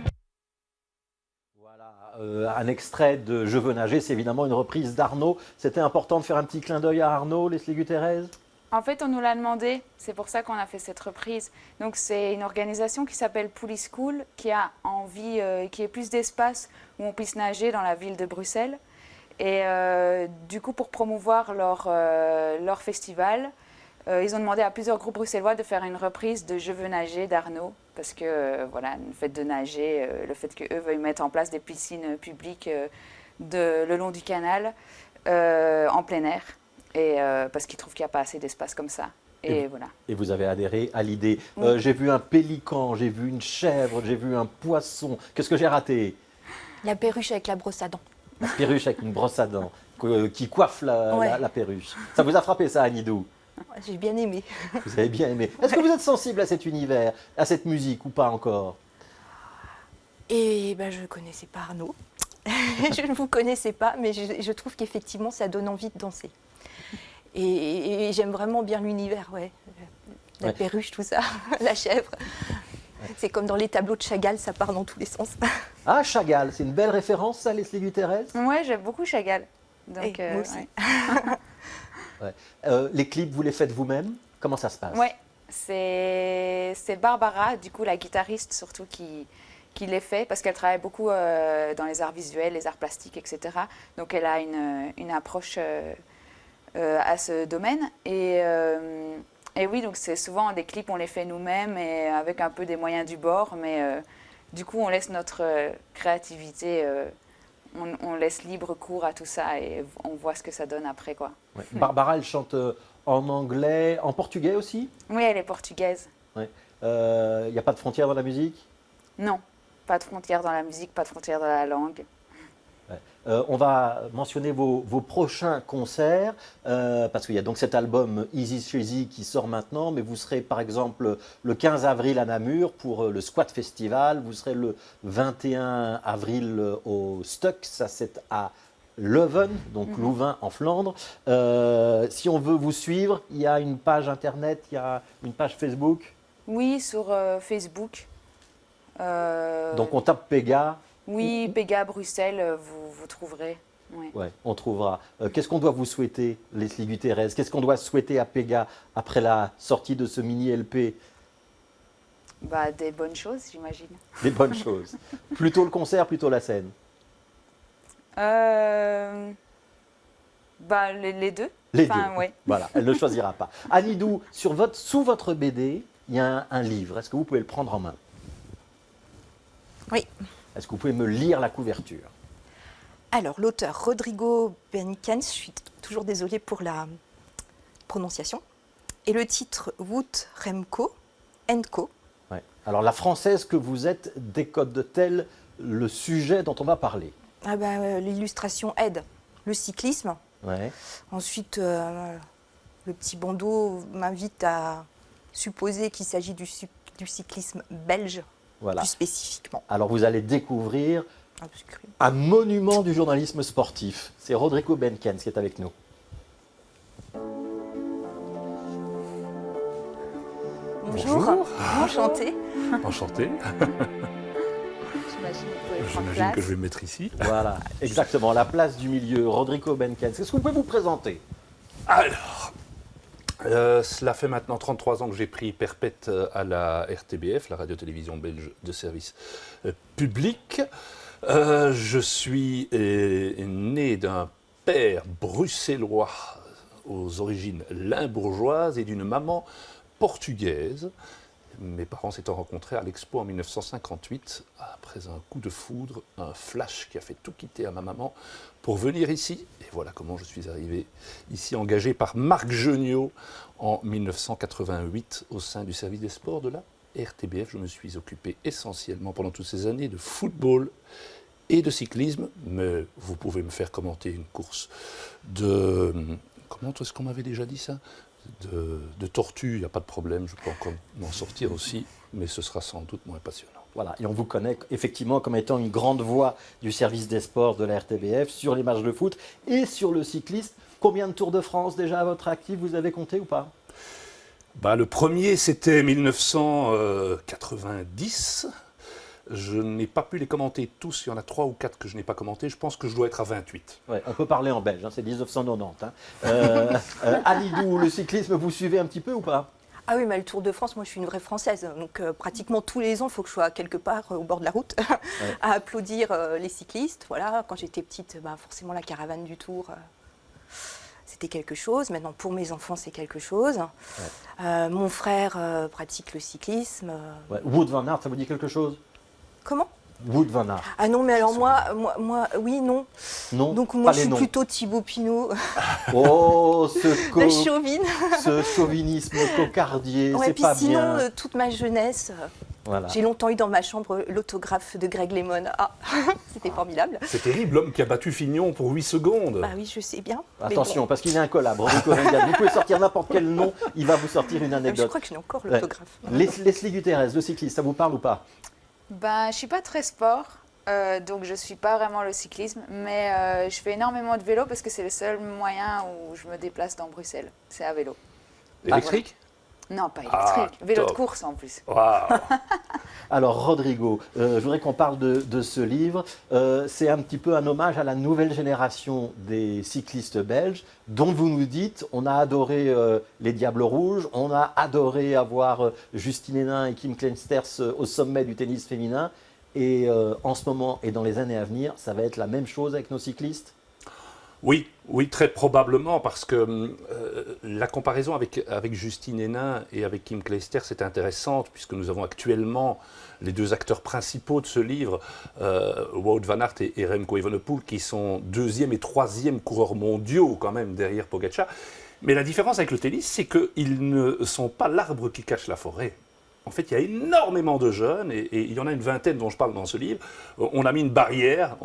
un extrait de Je veux nager, c'est évidemment une reprise d'Arnaud. C'était important de faire un petit clin d'œil à Arnaud, Leslie Gutierrez? En fait, on nous l'a demandé, c'est pour ça qu'on a fait cette reprise. Donc c'est une organisation qui s'appelle Police School, qui a envie qu'il y ait plus d'espace où on puisse nager dans la ville de Bruxelles. Et du coup, pour promouvoir leur festival, ils ont demandé à plusieurs groupes bruxellois de faire une reprise de Je veux nager d'Arnaud. Parce que voilà, le fait de nager, le fait qu'eux veuillent mettre en place des piscines publiques le long du canal en plein air. Et parce qu'ils trouvent qu'il n'y a pas assez d'espace comme ça. Et voilà. Et vous avez adhéré à l'idée. J'ai vu un pélican, j'ai vu une chèvre, j'ai vu un poisson. Qu'est-ce que j'ai raté? La perruche avec la brosse à dents. La perruche avec une brosse à dents qui coiffe Ouais. la perruche. Ça vous a frappé ça, Anidou? J'ai bien aimé. Vous avez bien aimé. Est-ce que vous êtes sensible à cet univers, à cette musique ou pas encore? Et ben, je ne connaissais pas Arnaud. Je ne vous connaissais pas, mais je trouve qu'effectivement, ça donne envie de danser. Et j'aime vraiment bien l'univers, ouais. La Ouais. perruche, tout ça, la chèvre. C'est comme dans les tableaux de Chagall, ça part dans tous les sens. Ah, Chagall, c'est une belle référence, ça, Leslie Gutierrez? Ouais, j'aime beaucoup Chagall. Donc, Et moi aussi. ouais. Ouais. Les clips, vous les faites vous-même? Comment ça se passe? Ouais, c'est Barbara, du coup la guitariste surtout qui les fait parce qu'elle travaille beaucoup dans les arts visuels, les arts plastiques, etc. Donc elle a une approche à ce domaine. Et oui, donc c'est souvent des clips, on les fait nous-mêmes et avec un peu des moyens du bord, mais du coup on laisse notre créativité, on laisse libre cours à tout ça et on voit ce que ça donne après, quoi. Ouais. Barbara, elle chante en anglais, en portugais aussi? Oui, elle est portugaise. Il n'y a pas de frontières dans la musique? Non, pas de frontières dans la musique, pas de frontières dans la langue. On va mentionner vos prochains concerts, parce qu'il y a donc cet album Easy Cheesy qui sort maintenant, mais vous serez par exemple le 15 avril à Namur pour le Squat Festival, vous serez le 21 avril au Stuck, ça c'est à Leuven, donc Louvain en Flandre. Si on veut vous suivre, il y a une page internet, il y a une page Facebook. Oui, sur Facebook. Donc on tape Pega. Oui, Pega Bruxelles, vous trouverez. Ouais. Ouais, on trouvera. Qu'est-ce qu'on doit vous souhaiter, Leslie Gutierrez? Qu'est-ce qu'on doit souhaiter à Pega après la sortie de ce mini LP? Bah, des bonnes choses, j'imagine. Des bonnes choses. Plutôt le concert, plutôt la scène? Bah, les deux. Les Enfin, deux. ouais. Voilà, elle ne choisira pas. Anidou, sous votre BD, il y a un livre. Est-ce que vous pouvez le prendre en main? Oui. Est-ce que vous pouvez me lire la couverture? Alors, l'auteur Rodrigo Benkens, je suis toujours désolée pour la prononciation, et le titre Wout Remco Co. Ouais. Alors, la française que vous êtes décode-t-elle le sujet dont on va parler? Ah ben, l'illustration aide le cyclisme. Ouais. Ensuite, le petit bandeau m'invite à supposer qu'il s'agit du cyclisme belge, Voilà. plus spécifiquement. Alors, vous allez découvrir Ah, c'est cru. un monument du journalisme sportif. C'est Rodrigo Benkens qui est avec nous. Bonjour, Bonjour. enchantée. Enchanté. J'imagine que vous pouvez prendre J'imagine place. que je vais me mettre ici. Voilà, exactement, la place du milieu, Rodrigo Benkens. Est-ce que vous pouvez vous présenter? Alors, cela fait maintenant 33 ans que j'ai pris perpète à la RTBF, la radio-télévision belge de service public. Je suis né d'un père bruxellois aux origines limbourgeoises et d'une maman portugaise. Mes parents s'étant rencontrés à l'Expo en 1958, après un coup de foudre, un flash qui a fait tout quitter à ma maman pour venir ici. Et voilà comment je suis arrivé ici, engagé par Marc Geniot en 1988 au sein du service des sports de la RTBF. Je me suis occupé essentiellement pendant toutes ces années de football et de cyclisme, mais vous pouvez me faire commenter une course de... Comment est-ce qu'on m'avait déjà dit ça? De tortue, il n'y a pas de problème, je peux encore m'en sortir aussi, mais ce sera sans doute moins passionnant. Voilà, et on vous connaît effectivement comme étant une grande voix du service des sports de la RTBF sur les matchs de foot et sur le cyclisme. Combien de Tours de France déjà à votre actif, vous avez compté ou pas? Le premier, c'était 1990. Je n'ai pas pu les commenter tous, il y en a 3 ou 4 que je n'ai pas commentés, je pense que je dois être à 28. Ouais, on peut parler en belge, hein, c'est 1990. Hein. Alidou, le cyclisme, vous suivez un petit peu ou pas? Ah oui, mais le Tour de France, moi je suis une vraie Française, donc pratiquement tous les ans, il faut que je sois quelque part au bord de la route à applaudir les cyclistes. Voilà, quand j'étais petite, forcément la caravane du Tour, c'était quelque chose. Maintenant, pour mes enfants, c'est quelque chose. Mon frère pratique le cyclisme. Ouais. Wout van Aert, ça vous dit quelque chose? Comment? Wout van Aert. Ah non, mais alors moi, oui, non. Non. Donc moi, pas je les suis noms. plutôt Thibaut Pinot, Oh, la chauvine. ce chauvinisme cocardier, Ouais, c'est puis pas sinon, bien. toute ma jeunesse, Voilà. j'ai longtemps eu dans ma chambre l'autographe de Greg Lemon. Ah, c'était formidable. C'est terrible, l'homme qui a battu Fignon pour 8 secondes. Bah oui, je sais bien. mais Attention, bon. parce qu'il est incollable. Rodrigo Vengal. Vous pouvez sortir n'importe quel nom, il va vous sortir une Je anecdote. crois que je n'ai encore l'autographe. Leslie Gutierrez, le cycliste, ça vous parle ou pas? Ben, je ne suis pas très sport, donc je ne suis pas vraiment le cyclisme, mais je fais énormément de vélo parce que c'est le seul moyen où je me déplace dans Bruxelles. C'est à vélo. Électrique? Non, pas électrique. Ah, Vélo de top. course en plus. Waouh. Alors, Rodrigo, je voudrais qu'on parle de ce livre. C'est un petit peu un hommage à la nouvelle génération des cyclistes belges, dont vous nous dites, on a adoré les Diables Rouges, on a adoré avoir Justine Hénin et Kim Clijsters au sommet du tennis féminin. Et en ce moment et dans les années à venir, ça va être la même chose avec nos cyclistes? Oui, oui, très probablement, parce que la comparaison avec Justine Hénin et avec Kim Clijsters est intéressante, puisque nous avons actuellement les 2 acteurs principaux de ce livre, Wout van Aert et Remco Evenepoel, qui sont 2e et 3e coureurs mondiaux quand même derrière Pogačar. Mais la différence avec le tennis, c'est qu'ils ne sont pas l'arbre qui cache la forêt. En fait, il y a énormément de jeunes, et il y en a une vingtaine dont je parle dans ce livre. On a mis une barrière,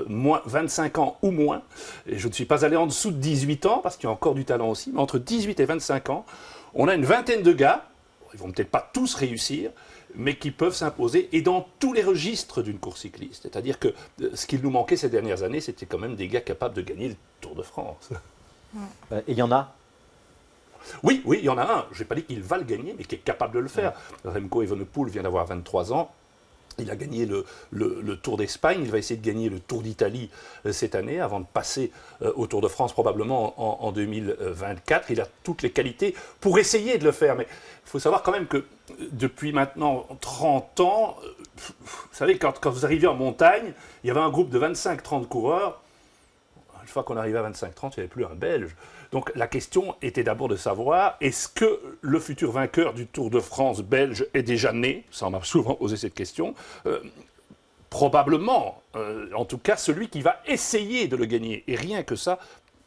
moins 25 ans ou moins. Et je ne suis pas allé en dessous de 18 ans, parce qu'il y a encore du talent aussi, mais entre 18 et 25 ans, on a une vingtaine de gars, ils ne vont peut-être pas tous réussir, mais qui peuvent s'imposer, et dans tous les registres d'une course cycliste. C'est-à-dire que ce qu'il nous manquait ces dernières années, c'était quand même des gars capables de gagner le Tour de France. Et il y en a? Oui, oui, il y en a un, je n'ai pas dit qu'il va le gagner, mais qui est capable de le faire. Remco Evenepoel vient d'avoir 23 ans. Il a gagné le Tour d'Espagne, il va essayer de gagner le Tour d'Italie cette année, avant de passer au Tour de France probablement en 2024. Il a toutes les qualités pour essayer de le faire. Mais il faut savoir quand même que depuis maintenant 30 ans, vous savez, quand vous arrivez en montagne, il y avait un groupe de 25-30 coureurs. Une fois qu'on arrivait à 25-30, il n'y avait plus un Belge. Donc la question était d'abord de savoir, est-ce que le futur vainqueur du Tour de France belge est déjà né? Ça, on m'a souvent posé cette question. Probablement. En tout cas, celui qui va essayer de le gagner. Et rien que ça,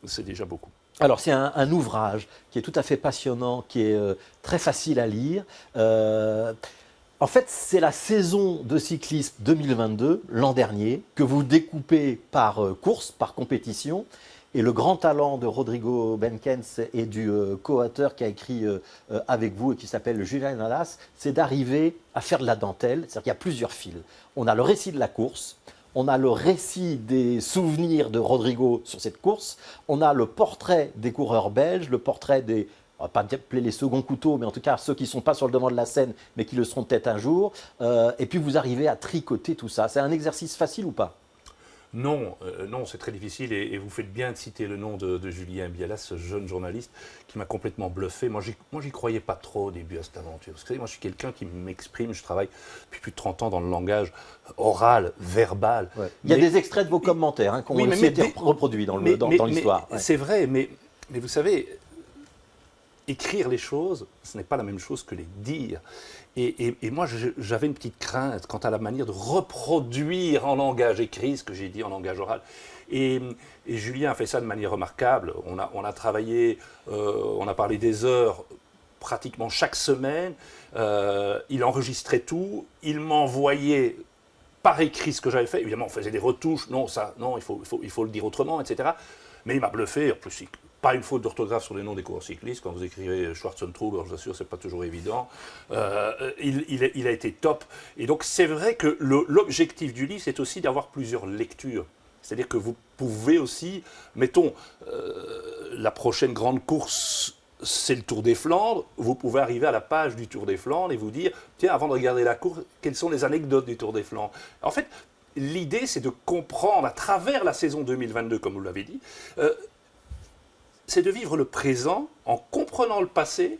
c'est déjà beaucoup. Alors, c'est un ouvrage qui est tout à fait passionnant, qui est très facile à lire. En fait, c'est la saison de cyclisme 2022, l'an dernier, que vous découpez par course, par compétition. Et le grand talent de Rodrigo Benkens et du co-auteur qui a écrit avec vous et qui s'appelle Julien Alas, c'est d'arriver à faire de la dentelle. C'est-à-dire qu'il y a plusieurs fils. On a le récit de la course, on a le récit des souvenirs de Rodrigo sur cette course, on a le portrait des coureurs belges, le portrait des, on ne va pas appeler les seconds couteaux, mais en tout cas ceux qui ne sont pas sur le devant de la scène, mais qui le seront peut-être un jour. Et puis vous arrivez à tricoter tout ça. C'est un exercice facile ou pas ? Non, non, c'est très difficile et vous faites bien de citer le nom de Julien Bialas, ce jeune journaliste qui m'a complètement bluffé. Moi, j'y croyais pas trop au début à cette aventure. Parce que moi, je suis quelqu'un qui m'exprime, je travaille depuis plus de 30 ans dans le langage oral, verbal. Ouais. Il y a des extraits de vos commentaires hein, qui ont aussi été reproduits dans l'histoire. Ouais. C'est vrai, mais vous savez, écrire les choses, ce n'est pas la même chose que les dire. Et moi, j'avais une petite crainte quant à la manière de reproduire en langage écrit ce que j'ai dit en langage oral. Et Julien a fait ça de manière remarquable. On a travaillé, on a parlé des heures pratiquement chaque semaine. Il enregistrait tout. Il m'envoyait par écrit ce que j'avais fait. Évidemment, on faisait des retouches. Non, ça, non, il faut le dire autrement, etc. Mais il m'a bluffé. En plus, pas une faute d'orthographe sur les noms des coureurs cyclistes. Quand vous écrivez Schwarzentrubber, je vous assure, c'est pas toujours évident. Il a été top. Et donc, c'est vrai que l'objectif du livre, c'est aussi d'avoir plusieurs lectures. C'est-à-dire que vous pouvez aussi, mettons, la prochaine grande course c'est le Tour des Flandres, vous pouvez arriver à la page du Tour des Flandres et vous dire, tiens, avant de regarder la course, quelles sont les anecdotes du Tour des Flandres? En fait, l'idée, c'est de comprendre à travers la saison 2022, comme vous l'avez dit, c'est de vivre le présent en comprenant le passé.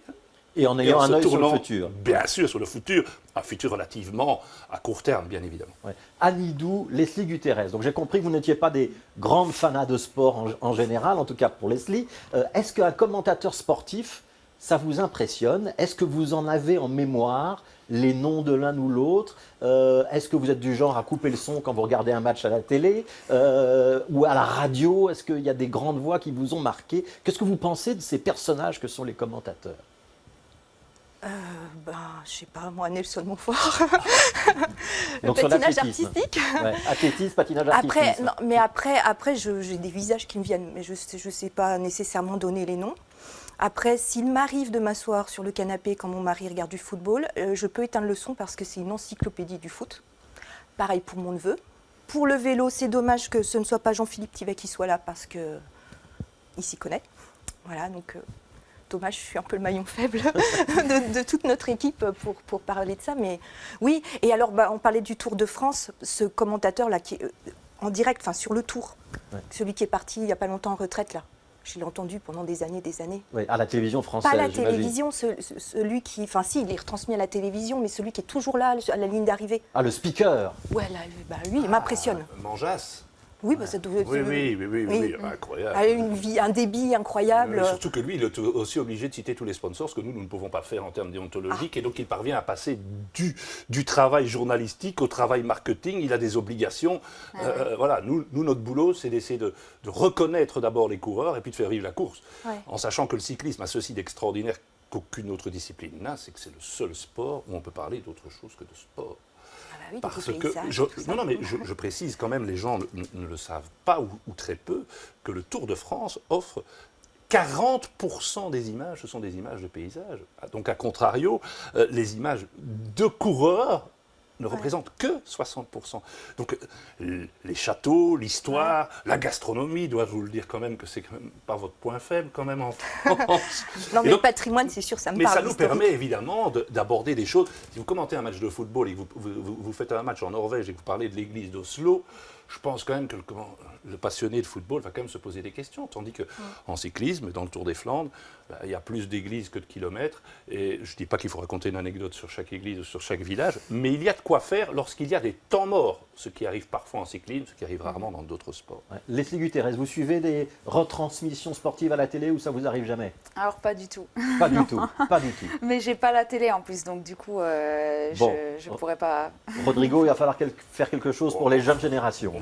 Et en ayant un œil sur le futur. Bien sûr, sur le futur, un futur relativement à court terme, bien évidemment. Ouais. Anidou, Leslie Gutierrez. Donc j'ai compris que vous n'étiez pas des grandes fanas de sport en général, en tout cas pour Leslie. Est-ce qu'un commentateur sportif, ça vous impressionne? Est-ce que vous en avez en mémoire les noms de l'un ou l'autre? Est-ce que vous êtes du genre à couper le son quand vous regardez un match à la télé ou à la radio? Est-ce qu'il y a des grandes voix qui vous ont marqué? Qu'est-ce que vous pensez de ces personnages que sont les commentateurs? Je sais pas, moi, Nelson Montfort. Le Donc, sur patinage l'athlétisme. artistique. Ouais. Athlétisme, patinage artistique. Après, non, mais après j'ai des visages qui me viennent, mais je sais pas nécessairement donner les noms. Après, s'il m'arrive de m'asseoir sur le canapé quand mon mari regarde du football, je peux éteindre le son parce que c'est une encyclopédie du foot. Pareil pour mon neveu. Pour le vélo, c'est dommage que ce ne soit pas Jean-Philippe Thivet qui soit là parce qu'il s'y connaît. Voilà, donc dommage, je suis un peu le maillon faible de toute notre équipe pour parler de ça. Mais oui, et alors on parlait du Tour de France, ce commentateur-là qui est en direct, enfin sur le Tour, celui qui est parti il n'y a pas longtemps en retraite là. Je l'ai entendu pendant des années. Oui, à la télévision française. Pas à la télévision, celui qui... Enfin si, il est retransmis à la télévision, mais celui qui est toujours là, à la ligne d'arrivée. Ah, le speaker. Ouais, là, lui, il m'impressionne. Manjas. Oui, ça doit être... Oui, incroyable. Un débit incroyable. Surtout que lui, il est aussi obligé de citer tous les sponsors, ce que nous ne pouvons pas faire en termes déontologiques. Et donc, il parvient à passer du travail journalistique au travail marketing. Il a des obligations. Voilà, nous, notre boulot, c'est d'essayer de reconnaître d'abord les coureurs et puis de faire vivre la course. Ouais. En sachant que le cyclisme a ceci d'extraordinaire qu'aucune autre discipline n'a, c'est que c'est le seul sport où on peut parler d'autre chose que de sport. Oui, parce que, je précise quand même, les gens ne le savent pas ou très peu, que le Tour de France offre 40% des images, ce sont des images de paysages. Donc, à contrario, les images de coureurs ne représentent que 60%. Donc, les châteaux, l'histoire, la gastronomie, dois-je vous le dire quand même que c'est quand même pas votre point faible quand même en France. Non, mais donc, le patrimoine, c'est sûr, ça me parle. Mais ça nous permet évidemment d'aborder des choses. Si vous commentez un match de football et que vous faites un match en Norvège et que vous parlez de l'église d'Oslo, je pense quand même que le passionné de football va quand même se poser des questions. Tandis qu'en cyclisme, dans le Tour des Flandres, il y a plus d'églises que de kilomètres. Et je ne dis pas qu'il faut raconter une anecdote sur chaque église ou sur chaque village, mais il y a de quoi faire lorsqu'il y a des temps morts, ce qui arrive parfois en cyclisme, ce qui arrive rarement dans d'autres sports. Ouais. Leslie Gutierrez, vous suivez des retransmissions sportives à la télé ou ça vous arrive jamais? Alors pas du tout. Pas du tout, pas du tout. Mais j'ai pas la télé en plus, donc du coup, je pourrais pas... Rodrigo, il va falloir faire quelque chose pour les jeunes générations.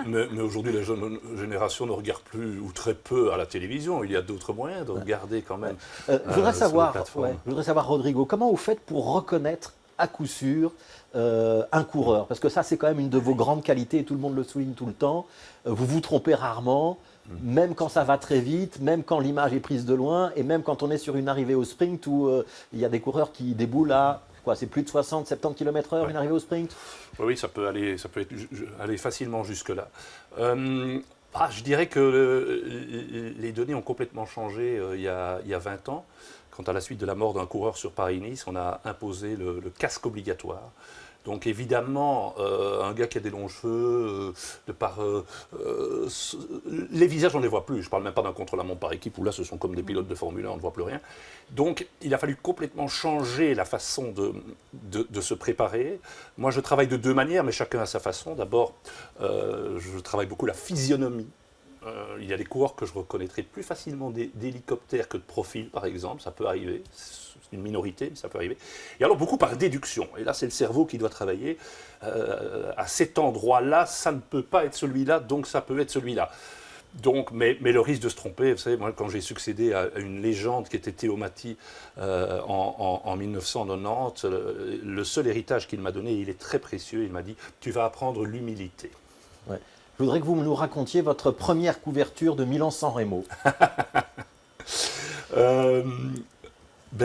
Mais aujourd'hui, les jeunes générations ne regardent plus ou très peu à la télévision. Il y a d'autres moyens de regarder quand même. Je voudrais savoir, Rodrigo, comment vous faites pour reconnaître à coup sûr un coureur? Parce que ça, c'est quand même une de vos grandes qualités et tout le monde le souligne tout le temps. Vous vous trompez rarement, même quand ça va très vite, même quand l'image est prise de loin et même quand on est sur une arrivée au sprint où il y a des coureurs qui déboulent à... C'est plus de 60-70 km/h une arrivée au sprint? Oui, ça peut aller facilement jusque-là. Je dirais que les données ont complètement changé il y a 20 ans. Quand à la suite de la mort d'un coureur sur Paris-Nice, on a imposé le casque obligatoire. Donc évidemment, un gars qui a des longs cheveux, les visages, on ne les voit plus. Je ne parle même pas d'un contre-la-montre par équipe, où là, ce sont comme des pilotes de Formule 1, on ne voit plus rien. Donc il a fallu complètement changer la façon de se préparer. Moi, je travaille de deux manières, mais chacun à sa façon. D'abord, je travaille beaucoup la physionomie. Il y a des coureurs que je reconnaîtrai plus facilement d'hélicoptères que de profil, par exemple. Ça peut arriver. C'est une minorité, mais ça peut arriver. Et alors beaucoup par déduction. Et là, c'est le cerveau qui doit travailler. À cet endroit-là, ça ne peut pas être celui-là, donc ça peut être celui-là. Donc, mais le risque de se tromper, vous savez, moi, quand j'ai succédé à une légende qui était Théo Mati en 1990, le seul héritage qu'il m'a donné, il est très précieux, il m'a dit « Tu vas apprendre l'humilité ». Ouais. Je voudrais que vous nous racontiez votre première couverture de Milan-San Remo.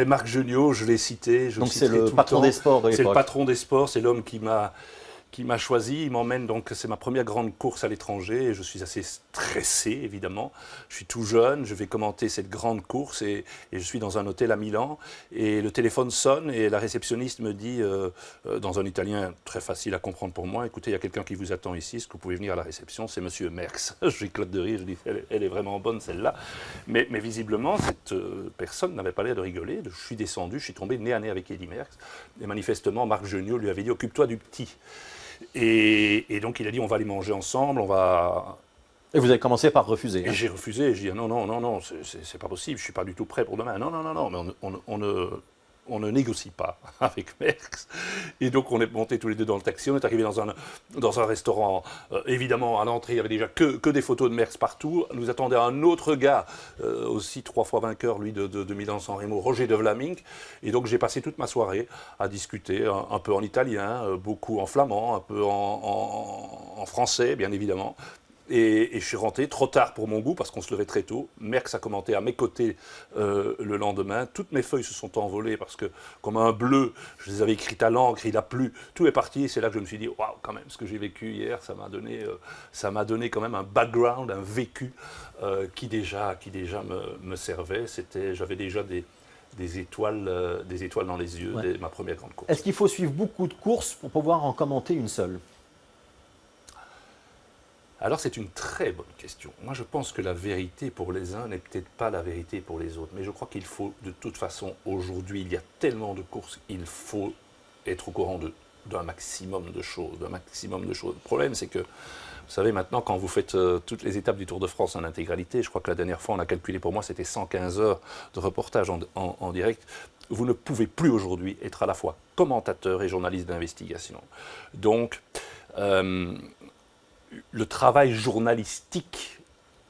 Marc Jeugnot, je l'ai cité. Donc c'est le patron des sports de l'époque. C'est le patron des sports, c'est l'homme qui m'a qui m'a choisi. Il m'emmène donc, c'est ma première grande course à l'étranger et je suis assez stressé évidemment. Je suis tout jeune, je vais commenter cette grande course et je suis dans un hôtel à Milan et le téléphone sonne et la réceptionniste me dit dans un italien très facile à comprendre pour moi, écoutez, il y a quelqu'un qui vous attend ici, est-ce que vous pouvez venir à la réception? C'est monsieur Merckx. J'éclate de rire, je dis elle est vraiment bonne celle-là. Mais visiblement, cette personne n'avait pas l'air de rigoler. Je suis descendu, je suis tombé nez à nez avec Eddy Merckx. Et manifestement, Marc Geniot lui avait dit occupe-toi du petit. Et donc il a dit on va aller manger ensemble, on va. Et vous avez commencé par refuser. Et j'ai refusé, j'ai dit non, c'est pas possible, je suis pas du tout prêt pour demain. Non, mais on ne négocie pas avec Merckx. Et donc on est montés tous les deux dans le taxi, on est arrivé dans un restaurant, évidemment à l'entrée il y avait déjà que des photos de Merckx partout, nous attendait un autre gars, aussi 3 fois vainqueur lui de Milan-San Remo, Roger de Vlaming, et donc j'ai passé toute ma soirée à discuter un peu en italien, beaucoup en flamand, un peu en français bien évidemment. Et je suis rentré trop tard pour mon goût parce qu'on se levait très tôt. Merckx a commenté à mes côtés le lendemain. Toutes mes feuilles se sont envolées parce que, comme un bleu, je les avais écrites à l'encre, il a plu, tout est parti. Et c'est là que je me suis dit, waouh, quand même, ce que j'ai vécu hier, ça m'a donné quand même un background, un vécu qui déjà me servait. J'avais déjà des étoiles dans les yeux dès ma première grande course. Est-ce qu'il faut suivre beaucoup de courses pour pouvoir en commenter une seule? Alors c'est une très bonne question. Moi je pense que la vérité pour les uns n'est peut-être pas la vérité pour les autres. Mais je crois qu'il faut de toute façon, aujourd'hui il y a tellement de courses, il faut être au courant d'un maximum de choses. Le problème c'est que, vous savez maintenant quand vous faites toutes les étapes du Tour de France en intégralité, je crois que la dernière fois on a calculé pour moi c'était 115 heures de reportage en direct. Vous ne pouvez plus aujourd'hui être à la fois commentateur et journaliste d'investigation. Donc le travail journalistique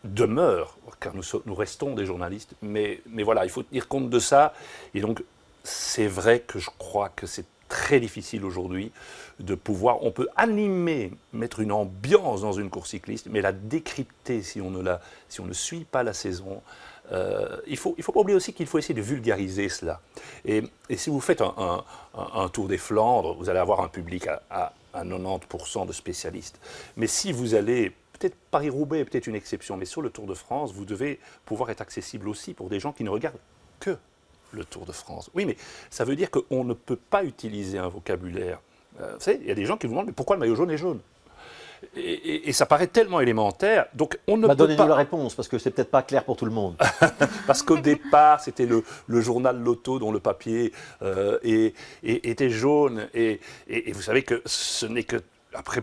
demeure, car nous restons des journalistes, mais voilà, il faut tenir compte de ça. Et donc, c'est vrai que je crois que c'est très difficile aujourd'hui de pouvoir... On peut animer, mettre une ambiance dans une course cycliste, mais la décrypter si on ne suit pas la saison. Il ne faut pas oublier aussi qu'il faut essayer de vulgariser cela. Et si vous faites un Tour des Flandres, vous allez avoir un public à 90% de spécialistes. Mais si vous allez, peut-être Paris-Roubaix est peut-être une exception, mais sur le Tour de France, vous devez pouvoir être accessible aussi pour des gens qui ne regardent que le Tour de France. Oui, mais ça veut dire qu'on ne peut pas utiliser un vocabulaire. Vous savez, il y a des gens qui vous demandent mais pourquoi le maillot jaune est jaune ? Et ça paraît tellement élémentaire, donc on ne peut donnez-nous pas... la réponse, parce que c'est peut-être pas clair pour tout le monde. Parce qu'au départ, c'était le journal Lotto dont le papier était jaune. Et vous savez que ce n'est qu'après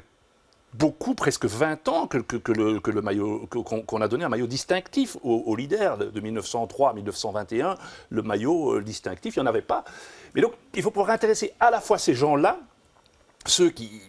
beaucoup, presque 20 ans, que le maillot, qu'on a donné un maillot distinctif au leader de 1903 à 1921. Le maillot distinctif, il n'y en avait pas. Mais donc, il faut pouvoir intéresser à la fois ces gens-là, ceux qui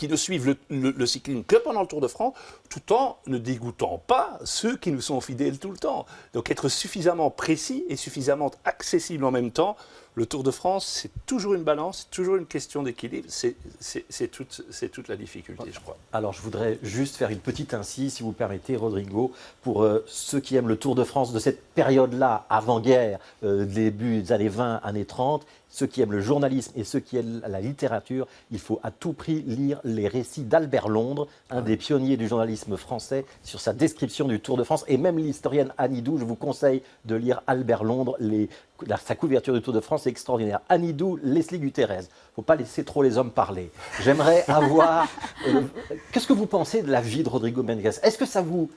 ne suivent le cyclisme que pendant le Tour de France, tout en ne dégoûtant pas ceux qui nous sont fidèles tout le temps. Donc être suffisamment précis et suffisamment accessible en même temps, le Tour de France, c'est toujours une balance, c'est toujours une question d'équilibre, c'est toute la difficulté, je crois. Alors je voudrais juste faire une petite incise, si vous permettez, Rodrigo, pour ceux qui aiment le Tour de France de cette période-là, avant-guerre, début des années 20, années 30, ceux qui aiment le journalisme et ceux qui aiment la littérature, il faut à tout prix lire les récits d'Albert Londres, un des pionniers du journalisme français, sur sa description du Tour de France. Et même l'historienne Annie Doux, je vous conseille de lire Albert Londres, sa couverture du Tour de France est extraordinaire. Annie Doux, Leslie Gutierrez. Il ne faut pas laisser trop les hommes parler. J'aimerais avoir... qu'est-ce que vous pensez de la vie de Rodrigo Mendes? Est-ce que ça vous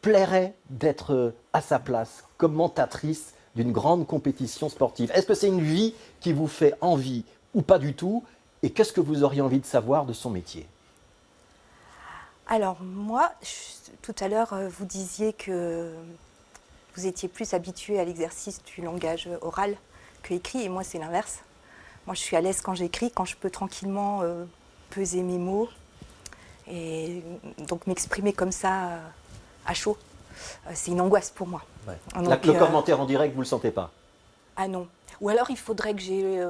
plairait d'être à sa place, commentatrice d'une grande compétition sportive? Est-ce que c'est une vie qui vous fait envie ou pas du tout? Et qu'est-ce que vous auriez envie de savoir de son métier? Alors moi, tout à l'heure, vous disiez que vous étiez plus habitué à l'exercice du langage oral que écrit, et moi c'est l'inverse. Moi je suis à l'aise quand j'écris, quand je peux tranquillement peser mes mots, et donc m'exprimer comme ça à chaud, c'est une angoisse pour moi. Ouais. Donc, le commentaire en direct, vous ne le sentez pas? Ah non. Ou alors il faudrait que j'ai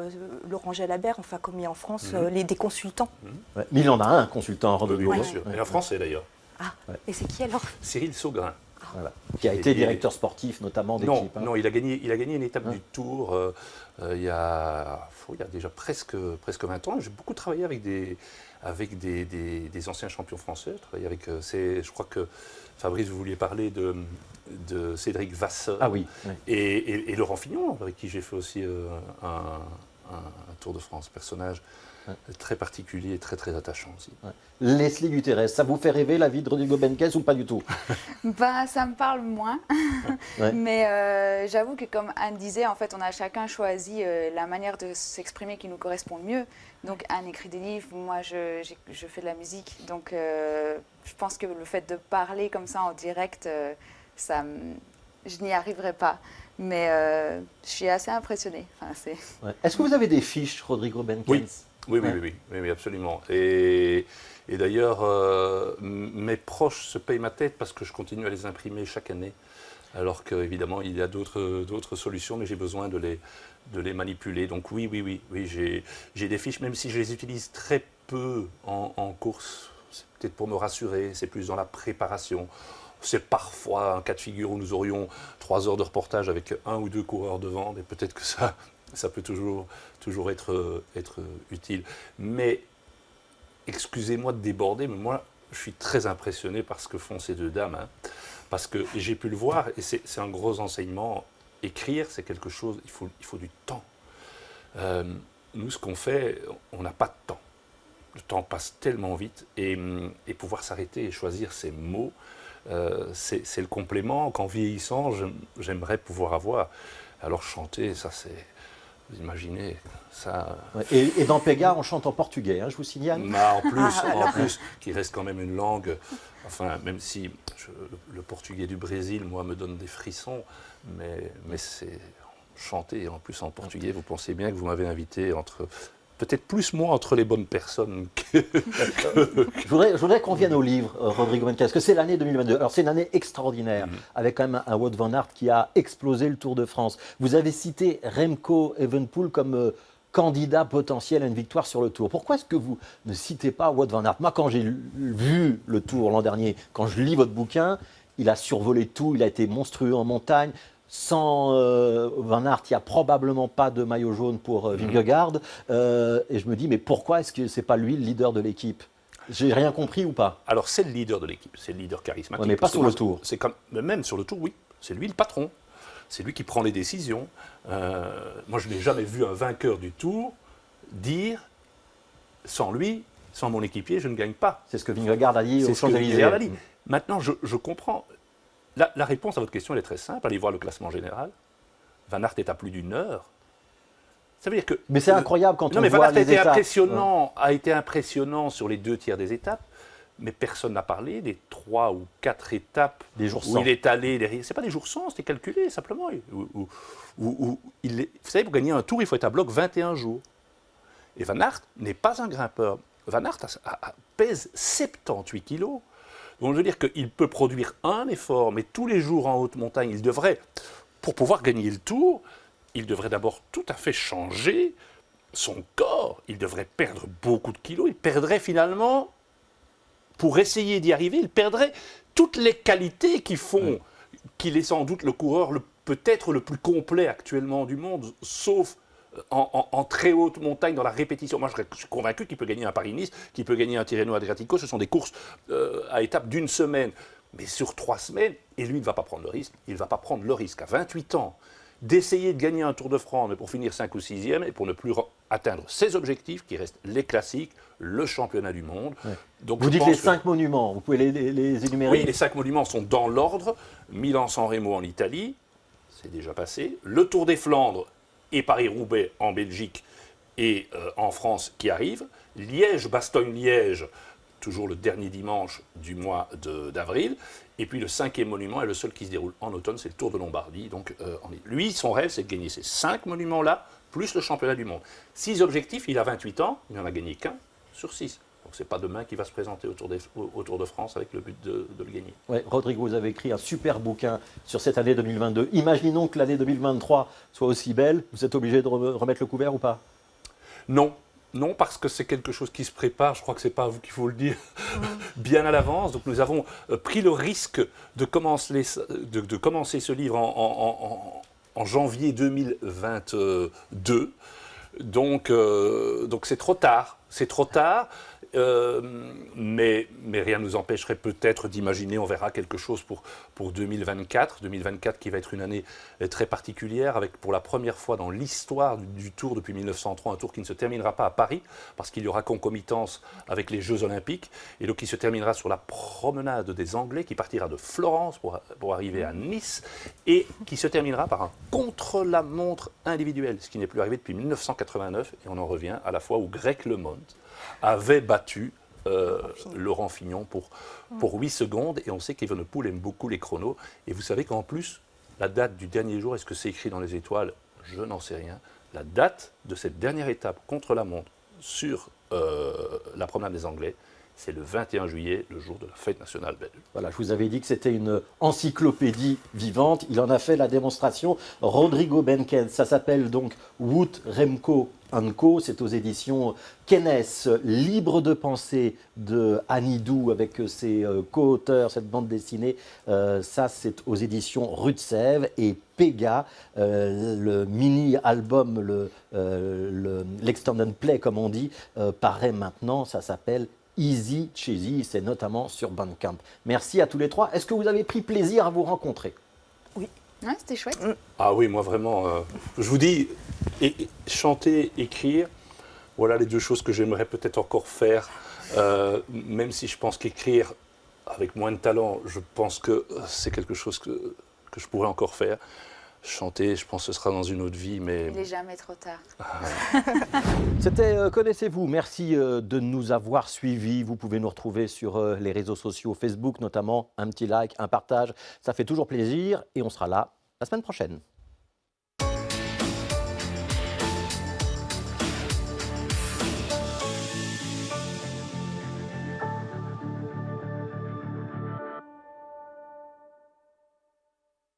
Laurent Jalabert, enfin comme il y a en France, des consultants. Ouais. Mais il en a un consultant, Rodrigo. Bien sûr, et un Français d'ailleurs. Ah, et c'est qui alors? Cyril Saugrain. Voilà. Qui a été directeur sportif notamment Non, d'équipe. non, il a gagné une étape du Tour il y a déjà presque 20 ans. J'ai beaucoup travaillé avec des anciens champions français. Je crois que Fabrice, vous vouliez parler de Cédric Vasseur et Laurent Fignon, avec qui j'ai fait aussi un Tour de France, personnage très particulier et très très attachant aussi. Ouais. Leslie Gutierrez, ça vous fait rêver la vie de Rodrigo Benquez ou pas du tout? Ça me parle moins, mais j'avoue que comme Anne disait, en fait, on a chacun choisi la manière de s'exprimer qui nous correspond le mieux. Donc Anne écrit des livres, moi je fais de la musique, donc je pense que le fait de parler comme ça en direct, je n'y arriverai pas. Mais je suis assez impressionnée. Enfin, Est-ce que vous avez des fiches, Rodrigo Benquez? Oui, absolument. Et d'ailleurs, mes proches se payent ma tête parce que je continue à les imprimer chaque année. Alors qu'évidemment, il y a d'autres solutions, mais j'ai besoin de les manipuler. Donc oui, j'ai des fiches, même si je les utilise très peu en course. C'est peut-être pour me rassurer, c'est plus dans la préparation. C'est parfois un cas de figure où nous aurions 3 heures de reportage avec 1 ou 2 coureurs devant, mais peut-être que ça peut toujours être utile. Mais excusez-moi de déborder, mais moi, je suis très impressionné par ce que font ces 2 dames. Parce que j'ai pu le voir, et c'est un gros enseignement. Écrire, c'est quelque chose, il faut du temps. Nous, ce qu'on fait, on n'a pas de temps. Le temps passe tellement vite, et pouvoir s'arrêter et choisir ses mots, c'est le complément qu'en vieillissant, j'aimerais pouvoir avoir. Alors chanter, ça c'est... Vous imaginez ça. Et dans Pega, on chante en portugais, je vous signale. En plus, qui reste quand même une langue. Enfin, même si le portugais du Brésil, moi, me donne des frissons, mais c'est chanter en plus en portugais. Vous pensez bien que vous m'avez invité peut-être plus moi entre les bonnes personnes que... Je voudrais qu'on vienne au livre, Rodrigo Benquez, parce que c'est l'année 2022. Alors c'est une année extraordinaire, avec quand même un Wout van Aert qui a explosé le Tour de France. Vous avez cité Remco Evenepoel comme candidat potentiel à une victoire sur le Tour. Pourquoi est-ce que vous ne citez pas Wout van Aert? Moi, quand j'ai vu le Tour l'an dernier, quand je lis votre bouquin, il a survolé tout, il a été monstrueux en montagne. Sans Van Aert, il n'y a probablement pas de maillot jaune pour Vingegaard. Et je me dis, mais pourquoi est-ce que ce n'est pas lui le leader de l'équipe? J'ai rien compris ou pas? Alors, c'est le leader de l'équipe, c'est le leader charismatique. Ouais, mais pas sur le Tour. Même sur le Tour, oui. C'est lui le patron. C'est lui qui prend les décisions. Moi, je n'ai jamais vu un vainqueur du Tour dire, sans lui, sans mon équipier, je ne gagne pas. C'est ce que Vingegaard a dit aux Champs-Élysées. Maintenant, je comprends. La réponse à votre question, elle est très simple. Allez voir le classement général. Van Aert est à plus d'1 heure. Ça veut dire que... Mais c'est incroyable quand on mais voit Van Aert les étapes. a été impressionnant sur les 2 tiers des étapes, mais personne n'a parlé des 3 ou 4 étapes des jours où sans. il est allé derrière. C'est pas des jours sans, c'était calculé simplement. Vous savez, pour gagner un Tour, il faut être à bloc 21 jours. Et Van Aert n'est pas un grimpeur. Van Aert pèse 78 kilos. Donc, je veux dire qu'il peut produire un effort, mais tous les jours en haute montagne, il devrait, pour pouvoir gagner le Tour, il devrait d'abord tout à fait changer son corps. Il devrait perdre beaucoup de kilos. Il perdrait finalement, pour essayer d'y arriver, il perdrait toutes les qualités qui font qu'il est sans doute le coureur peut-être le plus complet actuellement du monde, sauf en très haute montagne, dans la répétition. Moi, je suis convaincu qu'il peut gagner un Paris-Nice, qu'il peut gagner un Tirreno Adriatico. Ce sont des courses à étapes d'1 semaine. Mais sur 3 semaines, et lui, il ne va pas prendre le risque. Il ne va pas prendre le risque, à 28 ans, d'essayer de gagner un Tour de France, mais pour finir 5 ou 6e, et pour ne plus atteindre ses objectifs, qui restent les classiques, le championnat du monde. Ouais. Donc, vous dites les 5 monuments, vous pouvez les énumérer? Oui, les 5 monuments sont dans l'ordre. Milan-San Remo en Italie, c'est déjà passé. Le Tour des Flandres, et Paris-Roubaix en Belgique et en France qui arrive. Liège-Bastogne-Liège, toujours le dernier dimanche du mois d'avril. Et puis le 5e monument est le seul qui se déroule en automne, c'est le Tour de Lombardie. Donc, lui, son rêve, c'est de gagner ces 5 monuments-là, plus le championnat du monde. 6 objectifs, il a 28 ans, il n'en a gagné qu'un sur 6. Donc ce n'est pas demain qu'il va se présenter au Tour de France avec le but de le gagner. Ouais, Rodrigo, vous avez écrit un super bouquin sur cette année 2022. Imaginons que l'année 2023 soit aussi belle. Vous êtes obligé de remettre le couvert ou pas? Non, Non, parce que c'est quelque chose qui se prépare, je crois que ce n'est pas à vous qu'il faut le dire, bien à l'avance. Donc nous avons pris le risque de commencer ce livre en janvier 2022. Donc c'est trop tard. C'est trop tard. Mais rien ne nous empêcherait peut-être d'imaginer, on verra quelque chose pour 2024. 2024 qui va être une année très particulière, avec pour la première fois dans l'histoire du Tour depuis 1903, un Tour qui ne se terminera pas à Paris, parce qu'il y aura concomitance avec les Jeux Olympiques, et donc qui se terminera sur la promenade des Anglais, qui partira de Florence pour arriver à Nice, et qui se terminera par un contre-la-montre individuel, ce qui n'est plus arrivé depuis 1989, et on en revient à la fois où Greg LeMond avait battu Laurent Fignon pour 8 secondes. Et on sait qu'Evenepoel aime beaucoup les chronos. Et vous savez qu'en plus, la date du dernier jour, est-ce que c'est écrit dans les étoiles? Je n'en sais rien. La date de cette dernière étape contre la montre sur la promenade des Anglais, c'est le 21 juillet, le jour de la fête nationale belge. Voilà, je vous avais dit que c'était une encyclopédie vivante. Il en a fait la démonstration. Rodrigo Benquez, ça s'appelle donc Wout Remco Co. C'est aux éditions Kennes, Libre de pensée de Anidou avec ses co-auteurs, cette bande dessinée. Ça, c'est aux éditions Rue de Sèvres. Et Pega, le mini-album, l'extended play, comme on dit, paraît maintenant. Ça s'appelle Easy Cheesy, c'est notamment sur Bandcamp. Merci à tous les trois. Est-ce que vous avez pris plaisir à vous rencontrer? Oui. Ouais, c'était chouette. Ah oui, moi vraiment, je vous dis, chanter, écrire, voilà les deux choses que j'aimerais peut-être encore faire, même si je pense qu'écrire avec moins de talent, je pense que c'est quelque chose que je pourrais encore faire. Chanter, je pense que ce sera dans une autre vie, mais... Il n'est jamais trop tard. C'était Connaissez-vous. Merci de nous avoir suivis. Vous pouvez nous retrouver sur les réseaux sociaux, Facebook notamment. Un petit like, un partage, ça fait toujours plaisir. Et on sera là la semaine prochaine.